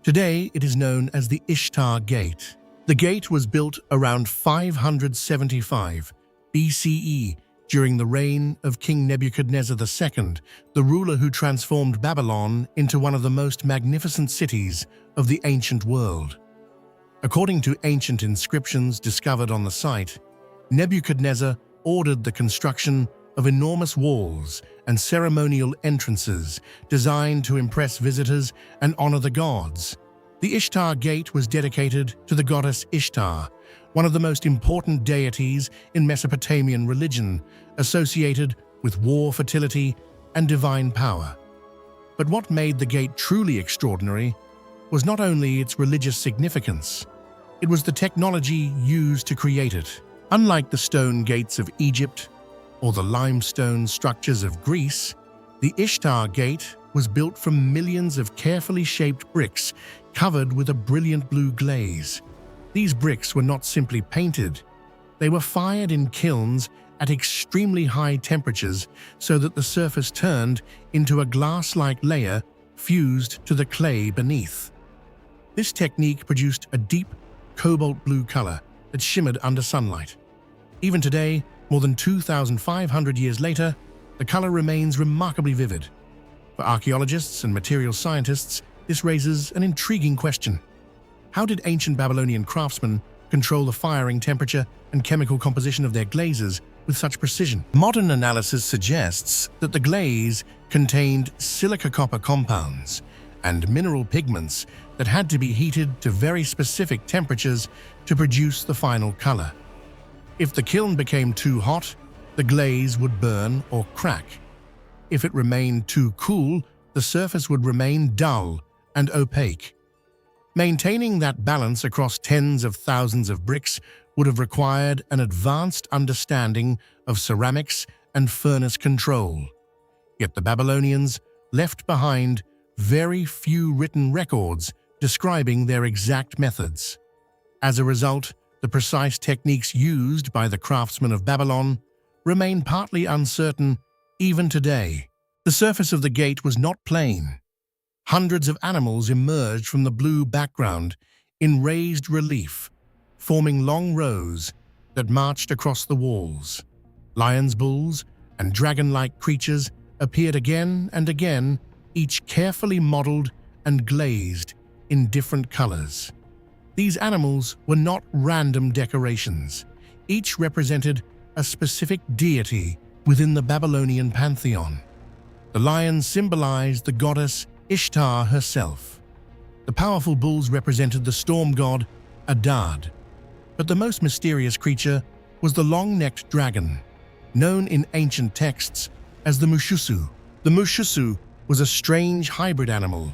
Today, it is known as the Ishtar Gate. The gate was built around 575 BCE during the reign of King Nebuchadnezzar II, the ruler who transformed Babylon into one of the most magnificent cities of the ancient world. According to ancient inscriptions discovered on the site, Nebuchadnezzar ordered the construction of enormous walls and ceremonial entrances designed to impress visitors and honor the gods. The Ishtar Gate was dedicated to the goddess Ishtar, one of the most important deities in Mesopotamian religion, associated with war, fertility, and divine power. But what made the gate truly extraordinary was not only its religious significance, it was the technology used to create it. Unlike the stone gates of Egypt or the limestone structures of Greece, the Ishtar Gate was built from millions of carefully shaped bricks covered with a brilliant blue glaze. These bricks were not simply painted, they were fired in kilns at extremely high temperatures so that the surface turned into a glass-like layer fused to the clay beneath. This technique produced a deep cobalt blue color that shimmered under sunlight. Even today, more than 2,500 years later, the color remains remarkably vivid. For archaeologists and material scientists, this raises an intriguing question. How did ancient Babylonian craftsmen control the firing temperature and chemical composition of their glazes with such precision? Modern analysis suggests that the glaze contained silica-copper compounds and mineral pigments that had to be heated to very specific temperatures to produce the final color. If the kiln became too hot, the glaze would burn or crack. If it remained too cool, the surface would remain dull and opaque. Maintaining that balance across tens of thousands of bricks would have required an advanced understanding of ceramics and furnace control. Yet the Babylonians left behind very few written records describing their exact methods. As a result, the precise techniques used by the craftsmen of Babylon remain partly uncertain even today. The surface of the gate was not plain. Hundreds of animals emerged from the blue background in raised relief, forming long rows that marched across the walls. Lions, bulls, and dragon-like creatures appeared again and again, each carefully modeled and glazed in different colors. These animals were not random decorations. Each represented a specific deity within the Babylonian pantheon. The lions symbolized the goddess Ishtar herself. The powerful bulls represented the storm god Adad. But the most mysterious creature was the long-necked dragon, known in ancient texts as the Mushusu. The Mushusu was a strange hybrid animal.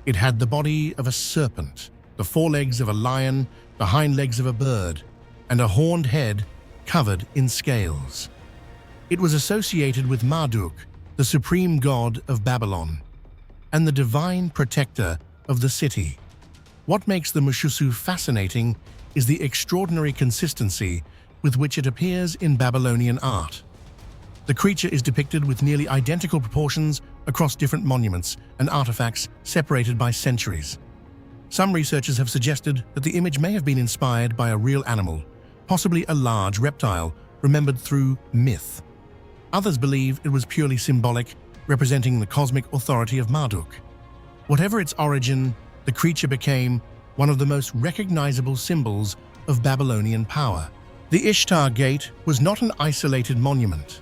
It had the body of a serpent, the forelegs of a lion, the hind legs of a bird, and a horned head covered in scales. It was associated with Marduk, the supreme god of Babylon, and the divine protector of the city. What makes the Mushusu fascinating is the extraordinary consistency with which it appears in Babylonian art. The creature is depicted with nearly identical proportions across different monuments and artifacts separated by centuries. Some researchers have suggested that the image may have been inspired by a real animal, possibly a large reptile remembered through myth. Others believe it was purely symbolic, representing the cosmic authority of Marduk. Whatever its origin, the creature became one of the most recognizable symbols of Babylonian power. The Ishtar Gate was not an isolated monument.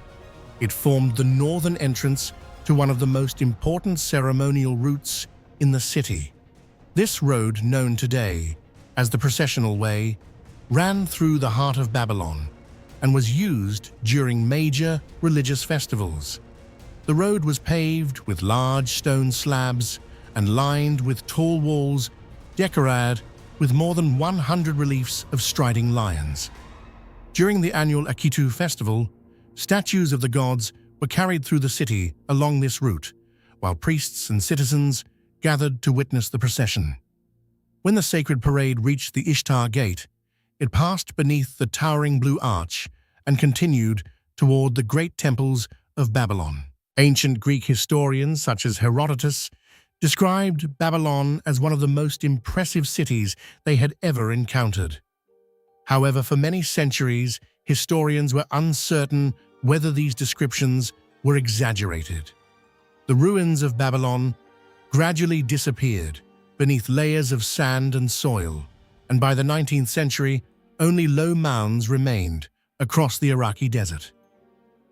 It formed the northern entrance to one of the most important ceremonial routes in the city. This road, known today as the Processional Way, ran through the heart of Babylon and was used during major religious festivals. The road was paved with large stone slabs and lined with tall walls decorated with more than 100 reliefs of striding lions. During the annual Akitu festival, statues of the gods were carried through the city along this route, while priests and citizens gathered to witness the procession. When the sacred parade reached the Ishtar Gate, it passed beneath the towering blue arch and continued toward the great temples of Babylon. Ancient Greek historians such as Herodotus described Babylon as one of the most impressive cities they had ever encountered. However, for many centuries, historians were uncertain whether these descriptions were exaggerated. The ruins of Babylon gradually disappeared beneath layers of sand and soil, and by the 19th century, only low mounds remained across the Iraqi desert.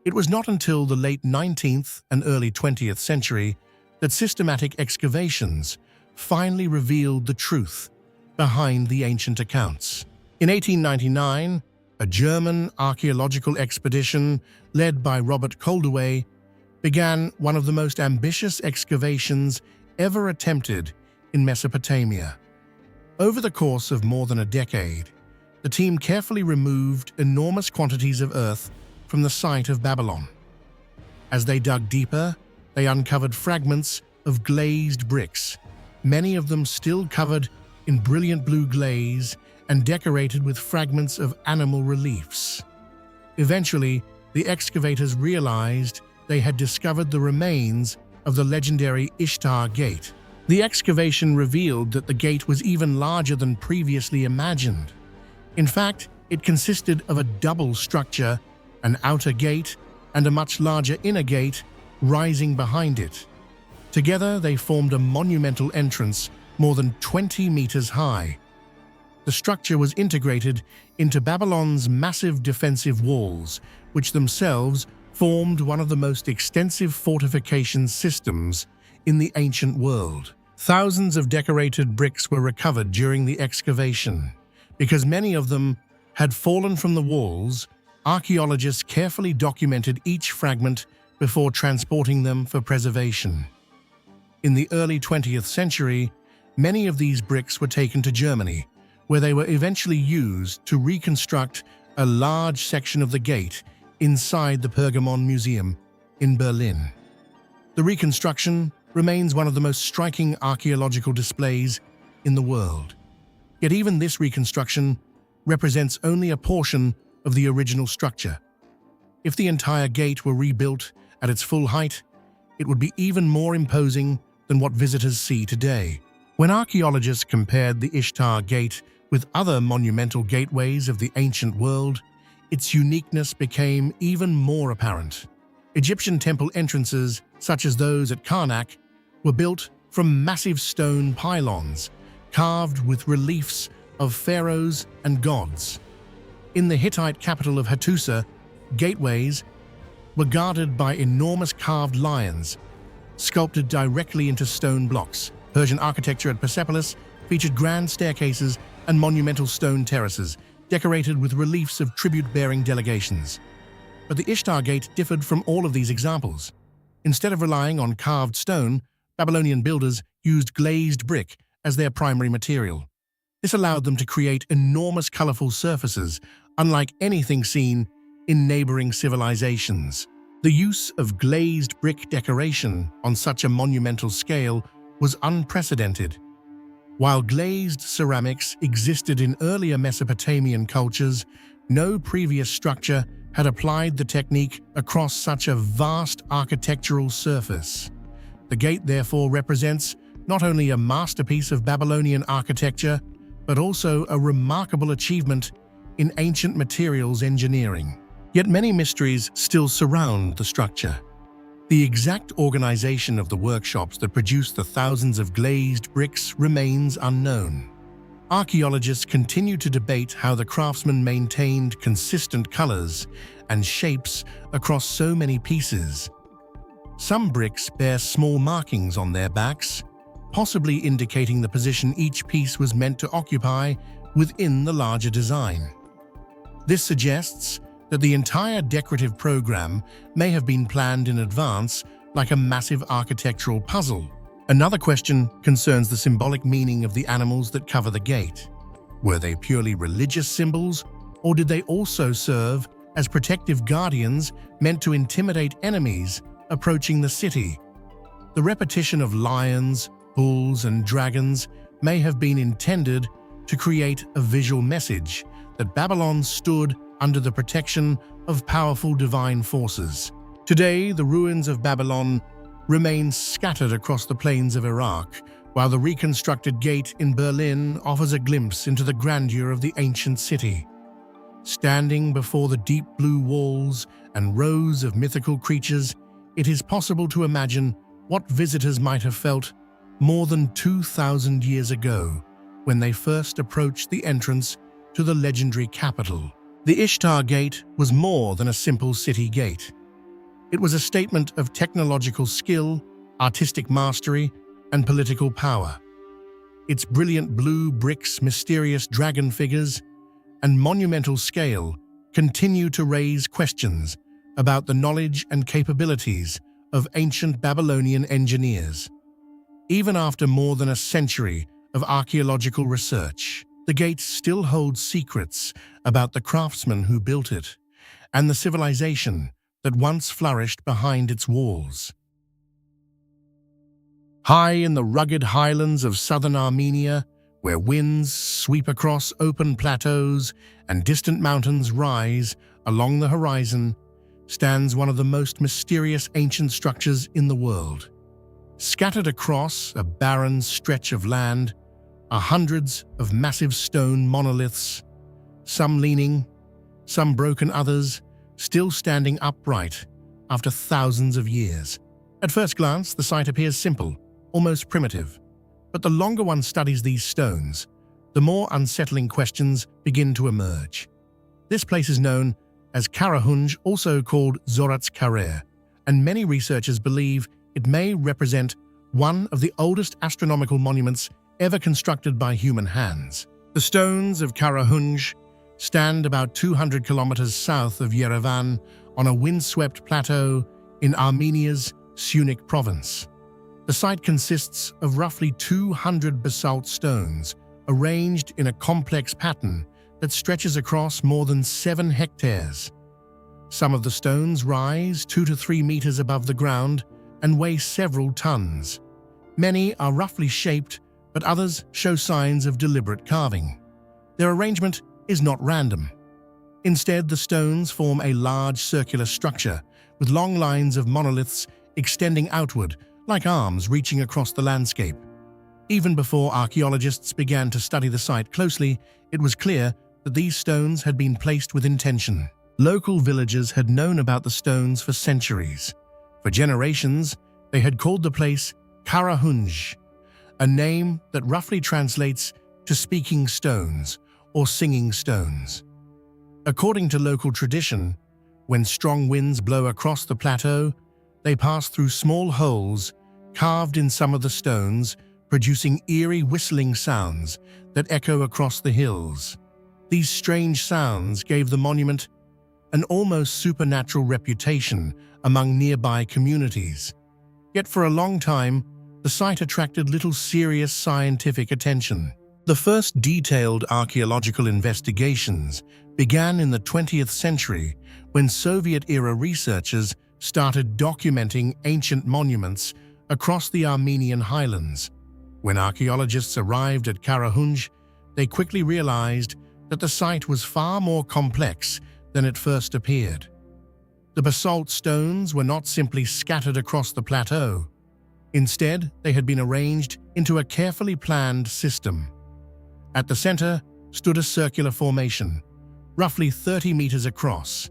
It was not until the late 19th and early 20th century that systematic excavations finally revealed the truth behind the ancient accounts. In 1899, a German archaeological expedition led by Robert Koldewey began one of the most ambitious excavations ever attempted in Mesopotamia. Over the course of more than a decade, the team carefully removed enormous quantities of earth from the site of Babylon. As they dug deeper, they uncovered fragments of glazed bricks, many of them still covered in brilliant blue glaze and decorated with fragments of animal reliefs. Eventually, the excavators realized they had discovered the remains of the legendary Ishtar Gate. The excavation revealed that the gate was even larger than previously imagined. In fact, it consisted of a double structure, an outer gate and a much larger inner gate rising behind it. Together, they formed a monumental entrance more than 20 meters high. The structure was integrated into Babylon's massive defensive walls, which themselves formed one of the most extensive fortification systems in the ancient world. Thousands of decorated bricks were recovered during the excavation. Because many of them had fallen from the walls, archaeologists carefully documented each fragment before transporting them for preservation. In the early 20th century, many of these bricks were taken to Germany, where they were eventually used to reconstruct a large section of the gate inside the Pergamon Museum in Berlin. The reconstruction remains one of the most striking archaeological displays in the world. Yet even this reconstruction represents only a portion of the original structure. If the entire gate were rebuilt at its full height, it would be even more imposing than what visitors see today. When archaeologists compared the Ishtar Gate with other monumental gateways of the ancient world, its uniqueness became even more apparent. Egyptian temple entrances, such as those at Karnak, were built from massive stone pylons, carved with reliefs of pharaohs and gods. In the Hittite capital of Hattusa, gateways were guarded by enormous carved lions, sculpted directly into stone blocks. Persian architecture at Persepolis featured grand staircases and monumental stone terraces, decorated with reliefs of tribute-bearing delegations. But the Ishtar Gate differed from all of these examples. Instead of relying on carved stone, Babylonian builders used glazed brick as their primary material. This allowed them to create enormous colorful surfaces, unlike anything seen in neighboring civilizations. The use of glazed brick decoration on such a monumental scale was unprecedented. While glazed ceramics existed in earlier Mesopotamian cultures, no previous structure had applied the technique across such a vast architectural surface. The gate therefore represents not only a masterpiece of Babylonian architecture, but also a remarkable achievement in ancient materials engineering. Yet many mysteries still surround the structure. The exact organization of the workshops that produced the thousands of glazed bricks remains unknown. Archaeologists continue to debate how the craftsmen maintained consistent colors and shapes across so many pieces. Some bricks bear small markings on their backs, possibly indicating the position each piece was meant to occupy within the larger design. This suggests that the entire decorative program may have been planned in advance, like a massive architectural puzzle. Another question concerns the symbolic meaning of the animals that cover the gate. Were they purely religious symbols, or did they also serve as protective guardians meant to intimidate enemies approaching the city? The repetition of lions, bulls, and dragons may have been intended to create a visual message that Babylon stood under the protection of powerful divine forces. Today, the ruins of Babylon remain scattered across the plains of Iraq, while the reconstructed gate in Berlin offers a glimpse into the grandeur of the ancient city. Standing before the deep blue walls and rows of mythical creatures, it is possible to imagine what visitors might have felt more than 2,000 years ago when they first approached the entrance to the legendary capital. The Ishtar Gate was more than a simple city gate. It was a statement of technological skill, artistic mastery, and political power. Its brilliant blue bricks, mysterious dragon figures, and monumental scale continue to raise questions about the knowledge and capabilities of ancient Babylonian engineers. Even after more than a century of archaeological research, the gates still hold secrets about the craftsmen who built it and the civilization that once flourished behind its walls. High in the rugged highlands of southern Armenia, where winds sweep across open plateaus and distant mountains rise along the horizon, stands one of the most mysterious ancient structures in the world. Scattered across a barren stretch of land are hundreds of massive stone monoliths, some leaning, some broken, others still standing upright after thousands of years. At first glance, the site appears simple, almost primitive. But the longer one studies these stones, the more unsettling questions begin to emerge. This place is known as Karahunj, also called Zorat's Karer, and many researchers believe it may represent one of the oldest astronomical monuments ever constructed by human hands. The stones of Karahunj stand about 200 kilometers south of Yerevan on a windswept plateau in Armenia's Sunik province. The site consists of roughly 200 basalt stones arranged in a complex pattern that stretches across more than 7 hectares. Some of the stones rise 2 to 3 meters above the ground and weigh several tons. Many are roughly shaped, but others show signs of deliberate carving. Their arrangement is not random. Instead, the stones form a large circular structure with long lines of monoliths extending outward, like arms reaching across the landscape. Even before archaeologists began to study the site closely, it was clear that these stones had been placed with intention. Local villagers had known about the stones for centuries. For generations, they had called the place Karahunj, a name that roughly translates to speaking stones or singing stones. According to local tradition, when strong winds blow across the plateau, they pass through small holes carved in some of the stones, producing eerie whistling sounds that echo across the hills. These strange sounds gave the monument an almost supernatural reputation among nearby communities. Yet for a long time, the site attracted little serious scientific attention. The first detailed archaeological investigations began in the 20th century when Soviet-era researchers started documenting ancient monuments across the Armenian highlands. When archaeologists arrived at Karahunj, they quickly realized that the site was far more complex than it first appeared. The basalt stones were not simply scattered across the plateau. Instead, they had been arranged into a carefully planned system. At the center stood a circular formation, roughly 30 meters across,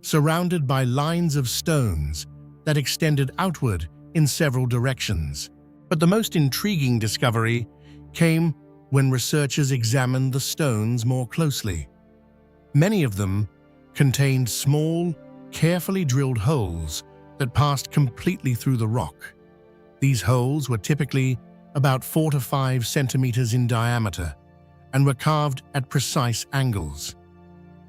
surrounded by lines of stones that extended outward in several directions. But the most intriguing discovery came when researchers examined the stones more closely. Many of them contained small, carefully drilled holes that passed completely through the rock. These holes were typically about 4 to 5 centimeters in diameter and were carved at precise angles.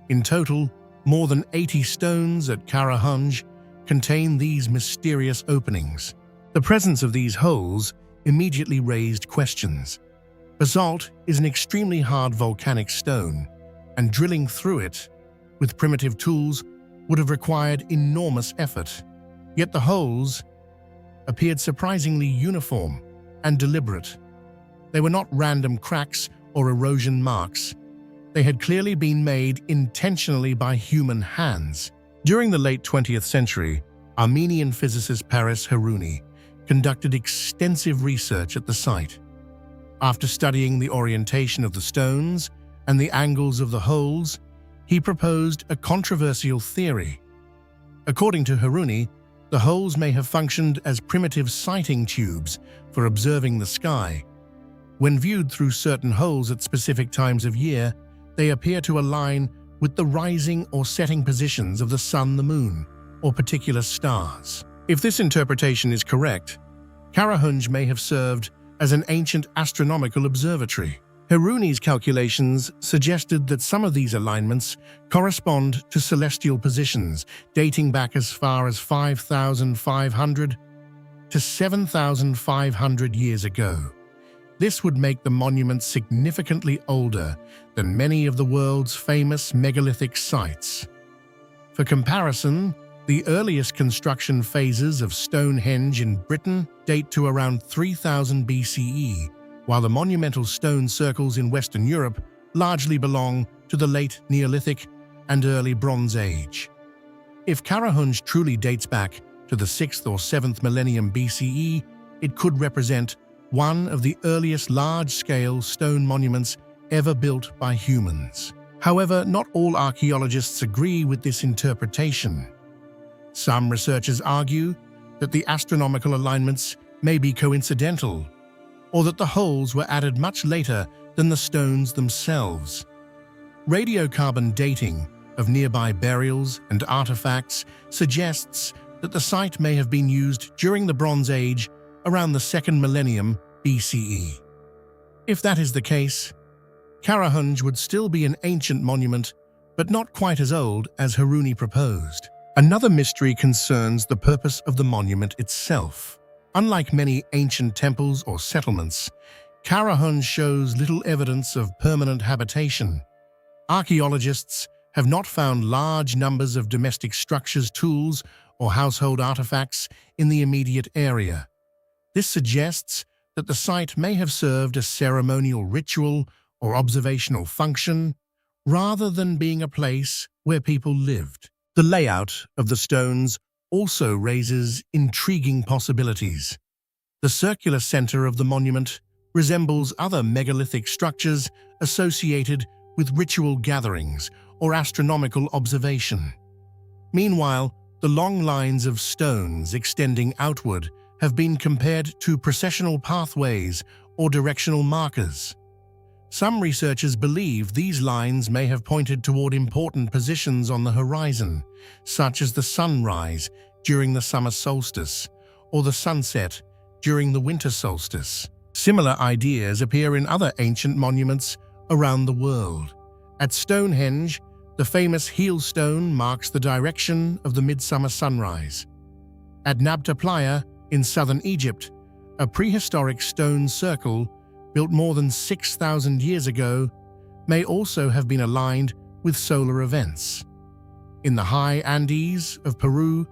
In total, more than 80 stones at Karahunj contain these mysterious openings. The presence of these holes immediately raised questions. Basalt is an extremely hard volcanic stone, and drilling through it with primitive tools would have required enormous effort. Yet the holes appeared surprisingly uniform and deliberate. They were not random cracks or erosion marks. They had clearly been made intentionally by human hands. During the late 20th century, Armenian physicist Paris Harouni conducted extensive research at the site. After studying the orientation of the stones and the angles of the holes, he proposed a controversial theory. According to Harouni, the holes may have functioned as primitive sighting tubes for observing the sky. When viewed through certain holes at specific times of year, they appear to align with the rising or setting positions of the sun, the moon, or particular stars. If this interpretation is correct, Karahunj may have served as an ancient astronomical observatory. Hiruni's calculations suggested that some of these alignments correspond to celestial positions dating back as far as 5,500 to 7,500 years ago. This would make the monument significantly older than many of the world's famous megalithic sites. For comparison, the earliest construction phases of Stonehenge in Britain date to around 3000 BCE, while the monumental stone circles in Western Europe largely belong to the late Neolithic and early Bronze Age. If Karahunj truly dates back to the 6th or 7th millennium BCE, it could represent one of the earliest large-scale stone monuments ever built by humans. However, not all archaeologists agree with this interpretation. Some researchers argue that the astronomical alignments may be coincidental, or that the holes were added much later than the stones themselves. Radiocarbon dating of nearby burials and artifacts suggests that the site may have been used during the Bronze Age around the 2nd millennium BCE. If that is the case, Karahunj would still be an ancient monument, but not quite as old as Hiruni proposed. Another mystery concerns the purpose of the monument itself. Unlike many ancient temples or settlements, Karahunj shows little evidence of permanent habitation. Archaeologists have not found large numbers of domestic structures, tools, or household artifacts in the immediate area. This suggests that the site may have served a ceremonial ritual or observational function, rather than being a place where people lived. The layout of the stones also raises intriguing possibilities. The circular center of the monument resembles other megalithic structures associated with ritual gatherings or astronomical observation. Meanwhile, the long lines of stones extending outward have been compared to processional pathways or directional markers. Some researchers believe these lines may have pointed toward important positions on the horizon, such as the sunrise during the summer solstice or the sunset during the winter solstice. Similar ideas appear in other ancient monuments around the world. At Stonehenge, the famous heel stone marks the direction of the midsummer sunrise. At Nabta Playa in southern Egypt, a prehistoric stone circle built more than 6,000 years ago may also have been aligned with solar events. In the high Andes of Peru,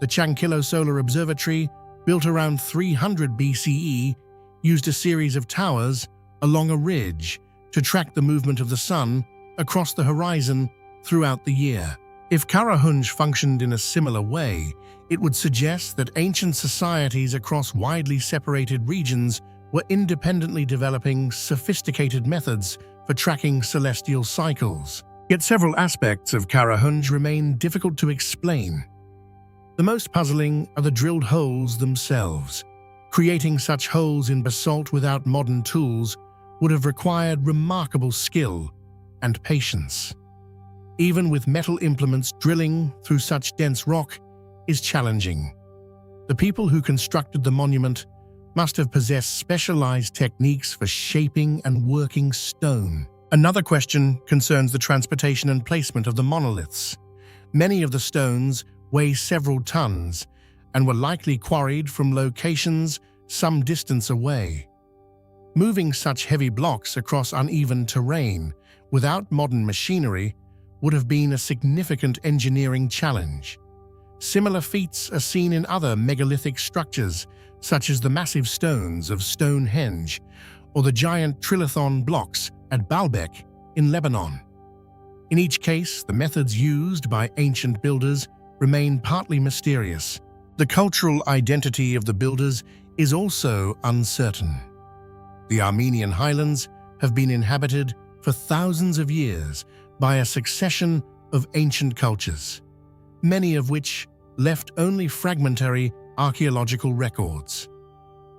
the Chanquillo Solar Observatory, built around 300 BCE, used a series of towers along a ridge to track the movement of the sun across the horizon throughout the year. If Karahunj functioned in a similar way, it would suggest that ancient societies across widely separated regions were independently developing sophisticated methods for tracking celestial cycles. Yet several aspects of Karahunj remain difficult to explain. The most puzzling are the drilled holes themselves. Creating such holes in basalt without modern tools would have required remarkable skill and patience. Even with metal implements, drilling through such dense rock is challenging. The people who constructed the monument must have possessed specialized techniques for shaping and working stone. Another question concerns the transportation and placement of the monoliths. Many of the stones weigh several tons and were likely quarried from locations some distance away. Moving such heavy blocks across uneven terrain without modern machinery would have been a significant engineering challenge. Similar feats are seen in other megalithic structures, such as the massive stones of Stonehenge or the giant trilithon blocks at Baalbek in Lebanon. In each case, the methods used by ancient builders remain partly mysterious. The cultural identity of the builders is also uncertain. The Armenian highlands have been inhabited for thousands of years by a succession of ancient cultures, many of which left only fragmentary archaeological records.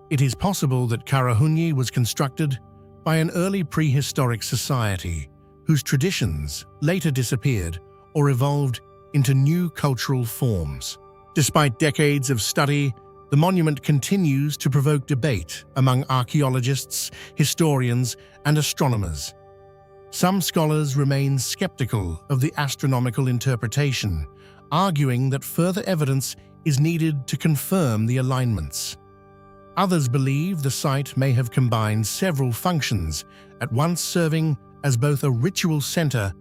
It is possible that Karahunji was constructed by an early prehistoric society whose traditions later disappeared or evolved into new cultural forms. Despite decades of study, The monument continues to provoke debate among archaeologists, historians, and astronomers. Some scholars remain skeptical of the astronomical interpretation, arguing that further evidence is needed to confirm the alignments. Others believe the site may have combined several functions, at once serving as both a ritual center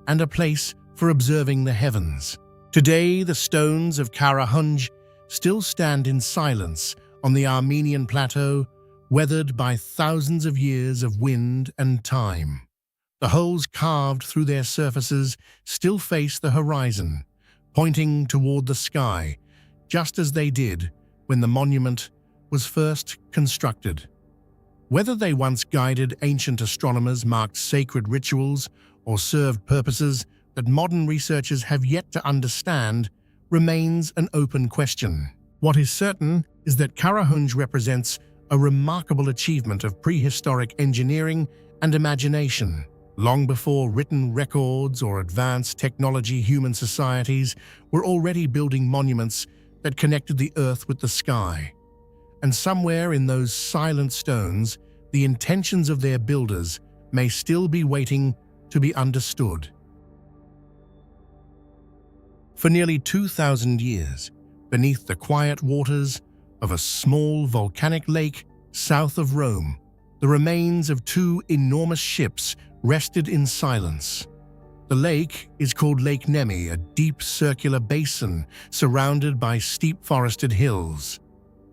and a place for observing the heavens. Today, the stones of Karahunj still stand in silence on the Armenian plateau, weathered by thousands of years of wind and time. The holes carved through their surfaces still face the horizon, pointing toward the sky, just as they did when the monument was first constructed. Whether they once guided ancient astronomers, marked sacred rituals, or served purposes that modern researchers have yet to understand remains an open question. What is certain is that Karahunj represents a remarkable achievement of prehistoric engineering and imagination. Long before written records or advanced technology, human societies were already building monuments that connected the earth with the sky. And somewhere in those silent stones, the intentions of their builders may still be waiting to be understood. For nearly 2,000 years, beneath the quiet waters of a small volcanic lake south of Rome, the remains of two enormous ships rested in silence. The lake is called Lake Nemi, a deep circular basin surrounded by steep forested hills.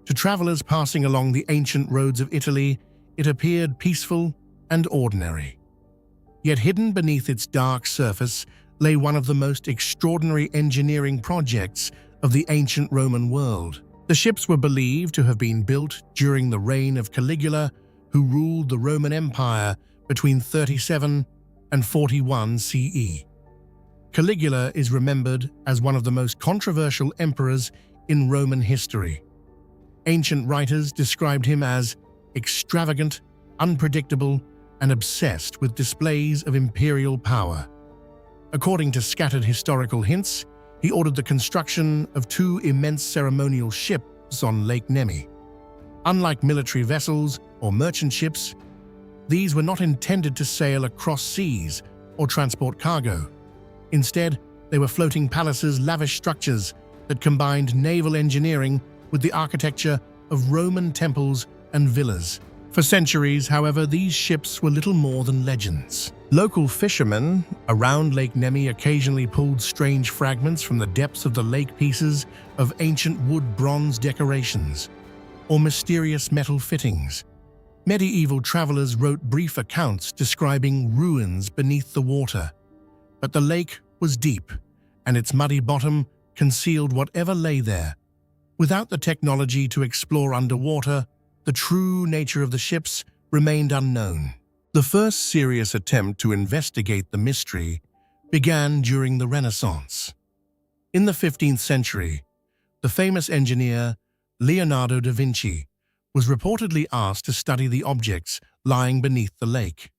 To travelers passing along the ancient roads of Italy, it appeared peaceful and ordinary. Yet hidden beneath its dark surface lay one of the most extraordinary engineering projects of the ancient Roman world. The ships were believed to have been built during the reign of Caligula, who ruled the Roman Empire between 37 and 41 CE. Caligula is remembered as one of the most controversial emperors in Roman history. Ancient writers described him as extravagant, unpredictable, and obsessed with displays of imperial power. According to scattered historical hints, he ordered the construction of two immense ceremonial ships on Lake Nemi. Unlike military vessels or merchant ships, these were not intended to sail across seas or transport cargo. Instead, they were floating palaces, lavish structures that combined naval engineering with the architecture of Roman temples and villas. For centuries, however, these ships were little more than legends. Local fishermen around Lake Nemi occasionally pulled strange fragments from the depths of the lake, pieces of ancient wood-bronze decorations, or mysterious metal fittings. Medieval travelers wrote brief accounts describing ruins beneath the water, but the lake was deep, and its muddy bottom concealed whatever lay there. Without the technology to explore underwater, the true nature of the ships remained unknown. The first serious attempt to investigate the mystery began during the Renaissance. In the 15th century, the famous engineer Leonardo da Vinci was reportedly asked to study the objects lying beneath the lake.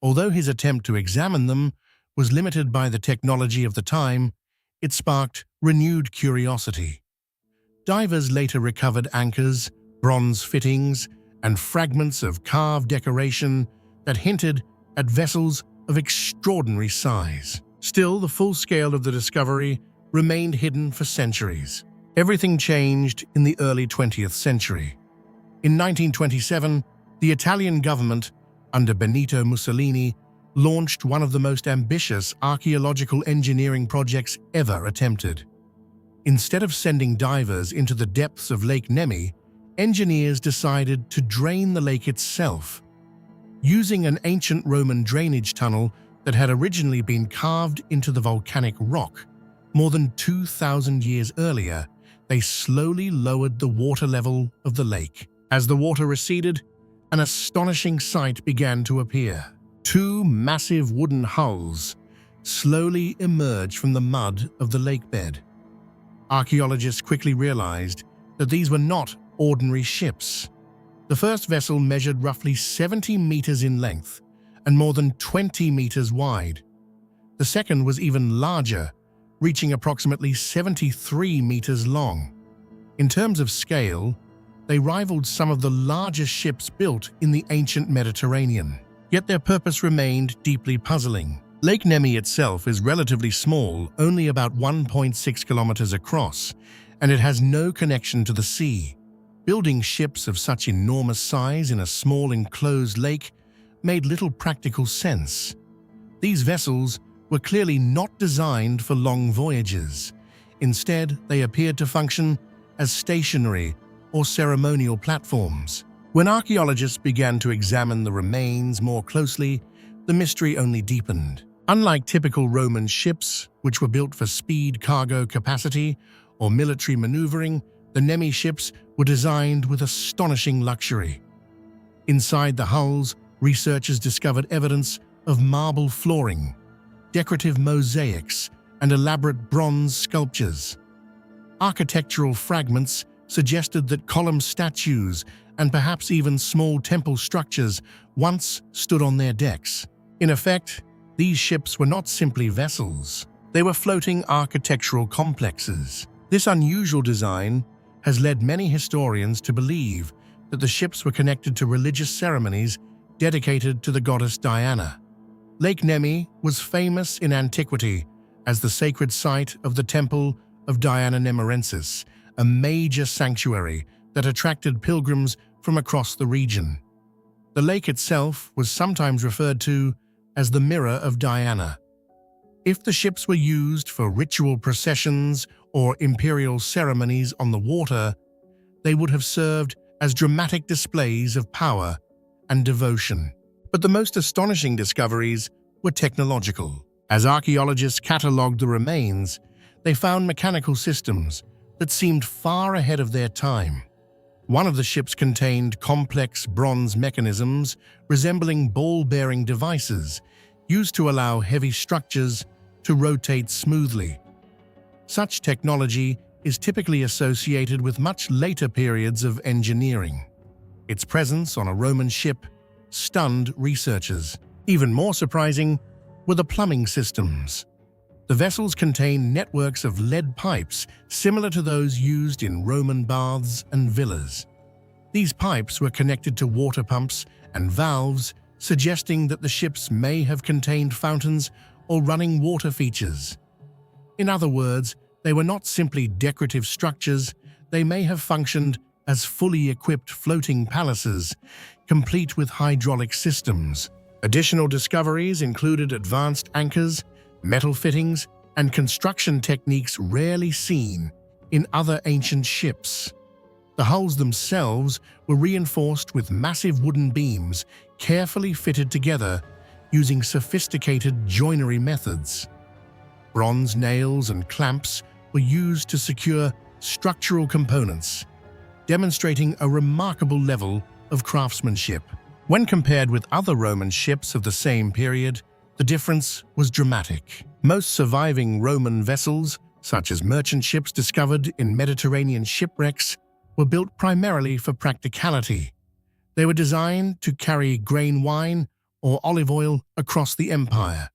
Although his attempt to examine them was limited by the technology of the time, it sparked renewed curiosity. Divers later recovered anchors, bronze fittings, and fragments of carved decoration that hinted at vessels of extraordinary size. Still, the full scale of the discovery remained hidden for centuries. Everything changed in the early 20th century. In 1927, the Italian government, under Benito Mussolini, launched one of the most ambitious archaeological engineering projects ever attempted. Instead of sending divers into the depths of Lake Nemi, engineers decided to drain the lake itself. Using an ancient Roman drainage tunnel that had originally been carved into the volcanic rock, more than 2,000 years earlier, they slowly lowered the water level of the lake. As the water receded, an astonishing sight began to appear. Two massive wooden hulls slowly emerged from the mud of the lake bed. Archaeologists quickly realized that these were not ordinary ships. The first vessel measured roughly 70 meters in length and more than 20 meters wide. The second was even larger, reaching approximately 73 meters long. In terms of scale, they rivaled some of the largest ships built in the ancient Mediterranean. Yet their purpose remained deeply puzzling. Lake Nemi itself is relatively small, only about 1.6 kilometers across, and it has no connection to the sea. Building ships of such enormous size in a small enclosed lake made little practical sense. These vessels were clearly not designed for long voyages. Instead, they appeared to function as stationary or ceremonial platforms. When archaeologists began to examine the remains more closely, the mystery only deepened. Unlike typical Roman ships, which were built for speed, cargo capacity, or military maneuvering, the Nemi ships were designed with astonishing luxury. Inside the hulls, researchers discovered evidence of marble flooring, decorative mosaics, and elaborate bronze sculptures. Architectural fragments suggested that column statues and perhaps even small temple structures once stood on their decks. In effect, these ships were not simply vessels. They were floating architectural complexes. This unusual design has led many historians to believe that the ships were connected to religious ceremonies dedicated to the goddess Diana. Lake Nemi was famous in antiquity as the sacred site of the Temple of Diana Nemorensis, a major sanctuary that attracted pilgrims from across the region. The lake itself was sometimes referred to as the Mirror of Diana. If the ships were used for ritual processions or imperial ceremonies on the water, they would have served as dramatic displays of power and devotion. But the most astonishing discoveries were technological. As archaeologists catalogued the remains, they found mechanical systems that seemed far ahead of their time. One of the ships contained complex bronze mechanisms resembling ball-bearing devices used to allow heavy structures to rotate smoothly. Such technology is typically associated with much later periods of engineering. Its presence on a Roman ship stunned researchers. Even more surprising were the plumbing systems. The vessels contained networks of lead pipes similar to those used in Roman baths and villas. These pipes were connected to water pumps and valves, suggesting that the ships may have contained fountains or running water features. In other words, they were not simply decorative structures, they may have functioned as fully equipped floating palaces, complete with hydraulic systems. Additional discoveries included advanced anchors, metal fittings, and construction techniques rarely seen in other ancient ships. The hulls themselves were reinforced with massive wooden beams carefully fitted together using sophisticated joinery methods. Bronze nails and clamps were used to secure structural components, demonstrating a remarkable level of craftsmanship. When compared with other Roman ships of the same period, the difference was dramatic. Most surviving Roman vessels, such as merchant ships discovered in Mediterranean shipwrecks, were built primarily for practicality. They were designed to carry grain wine or olive oil across the empire.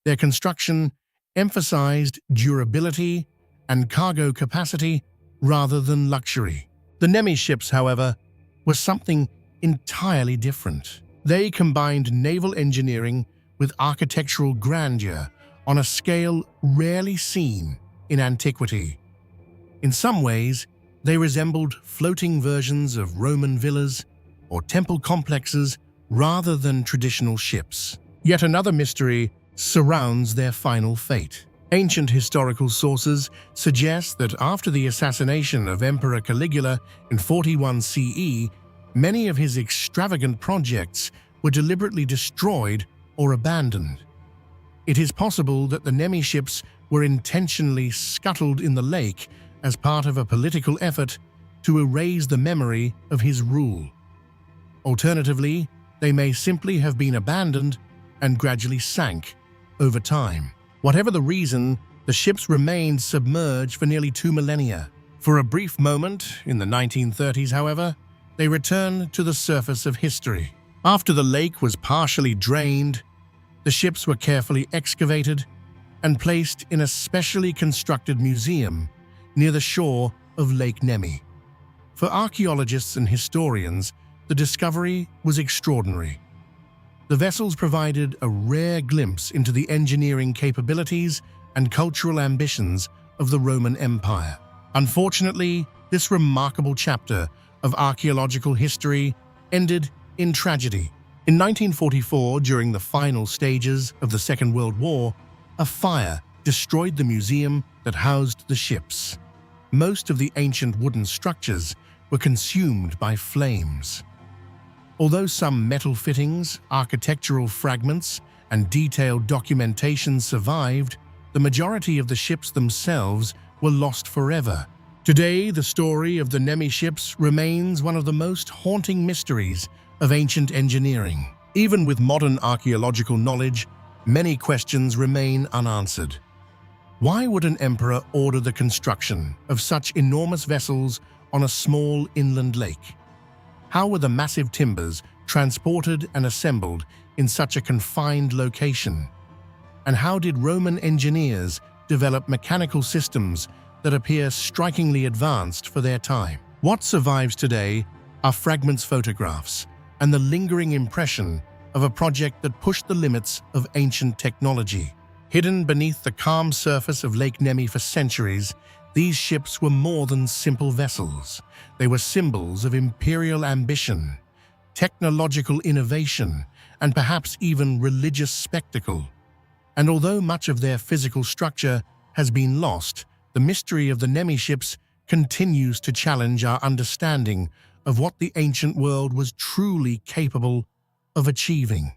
Their construction emphasized durability and cargo capacity rather than luxury. The Nemi ships, however, were something entirely different. They combined naval engineering with architectural grandeur on a scale rarely seen in antiquity. In some ways, they resembled floating versions of Roman villas or temple complexes rather than traditional ships. Yet another mystery surrounds their final fate. Ancient historical sources suggest that after the assassination of Emperor Caligula in 41 CE, many of his extravagant projects were deliberately destroyed or abandoned. It is possible that the Nemi ships were intentionally scuttled in the lake as part of a political effort to erase the memory of his rule. Alternatively, they may simply have been abandoned and gradually sank over time. Whatever the reason, the ships remained submerged for nearly 2 millennia. For a brief moment in the 1930s, however, they returned to the surface of history. After the lake was partially drained, the ships were carefully excavated and placed in a specially constructed museum near the shore of Lake Nemi. For archaeologists and historians, the discovery was extraordinary. The vessels provided a rare glimpse into the engineering capabilities and cultural ambitions of the Roman Empire. Unfortunately, this remarkable chapter of archaeological history ended in tragedy. In 1944, during the final stages of the Second World War, a fire destroyed the museum that housed the ships. Most of the ancient wooden structures were consumed by flames. Although some metal fittings, architectural fragments, and detailed documentation survived, the majority of the ships themselves were lost forever. Today, the story of the Nemi ships remains one of the most haunting mysteries of ancient engineering. Even with modern archaeological knowledge, many questions remain unanswered. Why would an emperor order the construction of such enormous vessels on a small inland lake? How were the massive timbers transported and assembled in such a confined location? And how did Roman engineers develop mechanical systems that appear strikingly advanced for their time? What survives today are fragments, photographs, and the lingering impression of a project that pushed the limits of ancient technology. Hidden beneath the calm surface of Lake Nemi for centuries, these ships were more than simple vessels. They were symbols of imperial ambition, technological innovation, and perhaps even religious spectacle. And although much of their physical structure has been lost, the mystery of the Nemi ships continues to challenge our understanding of what the ancient world was truly capable of achieving.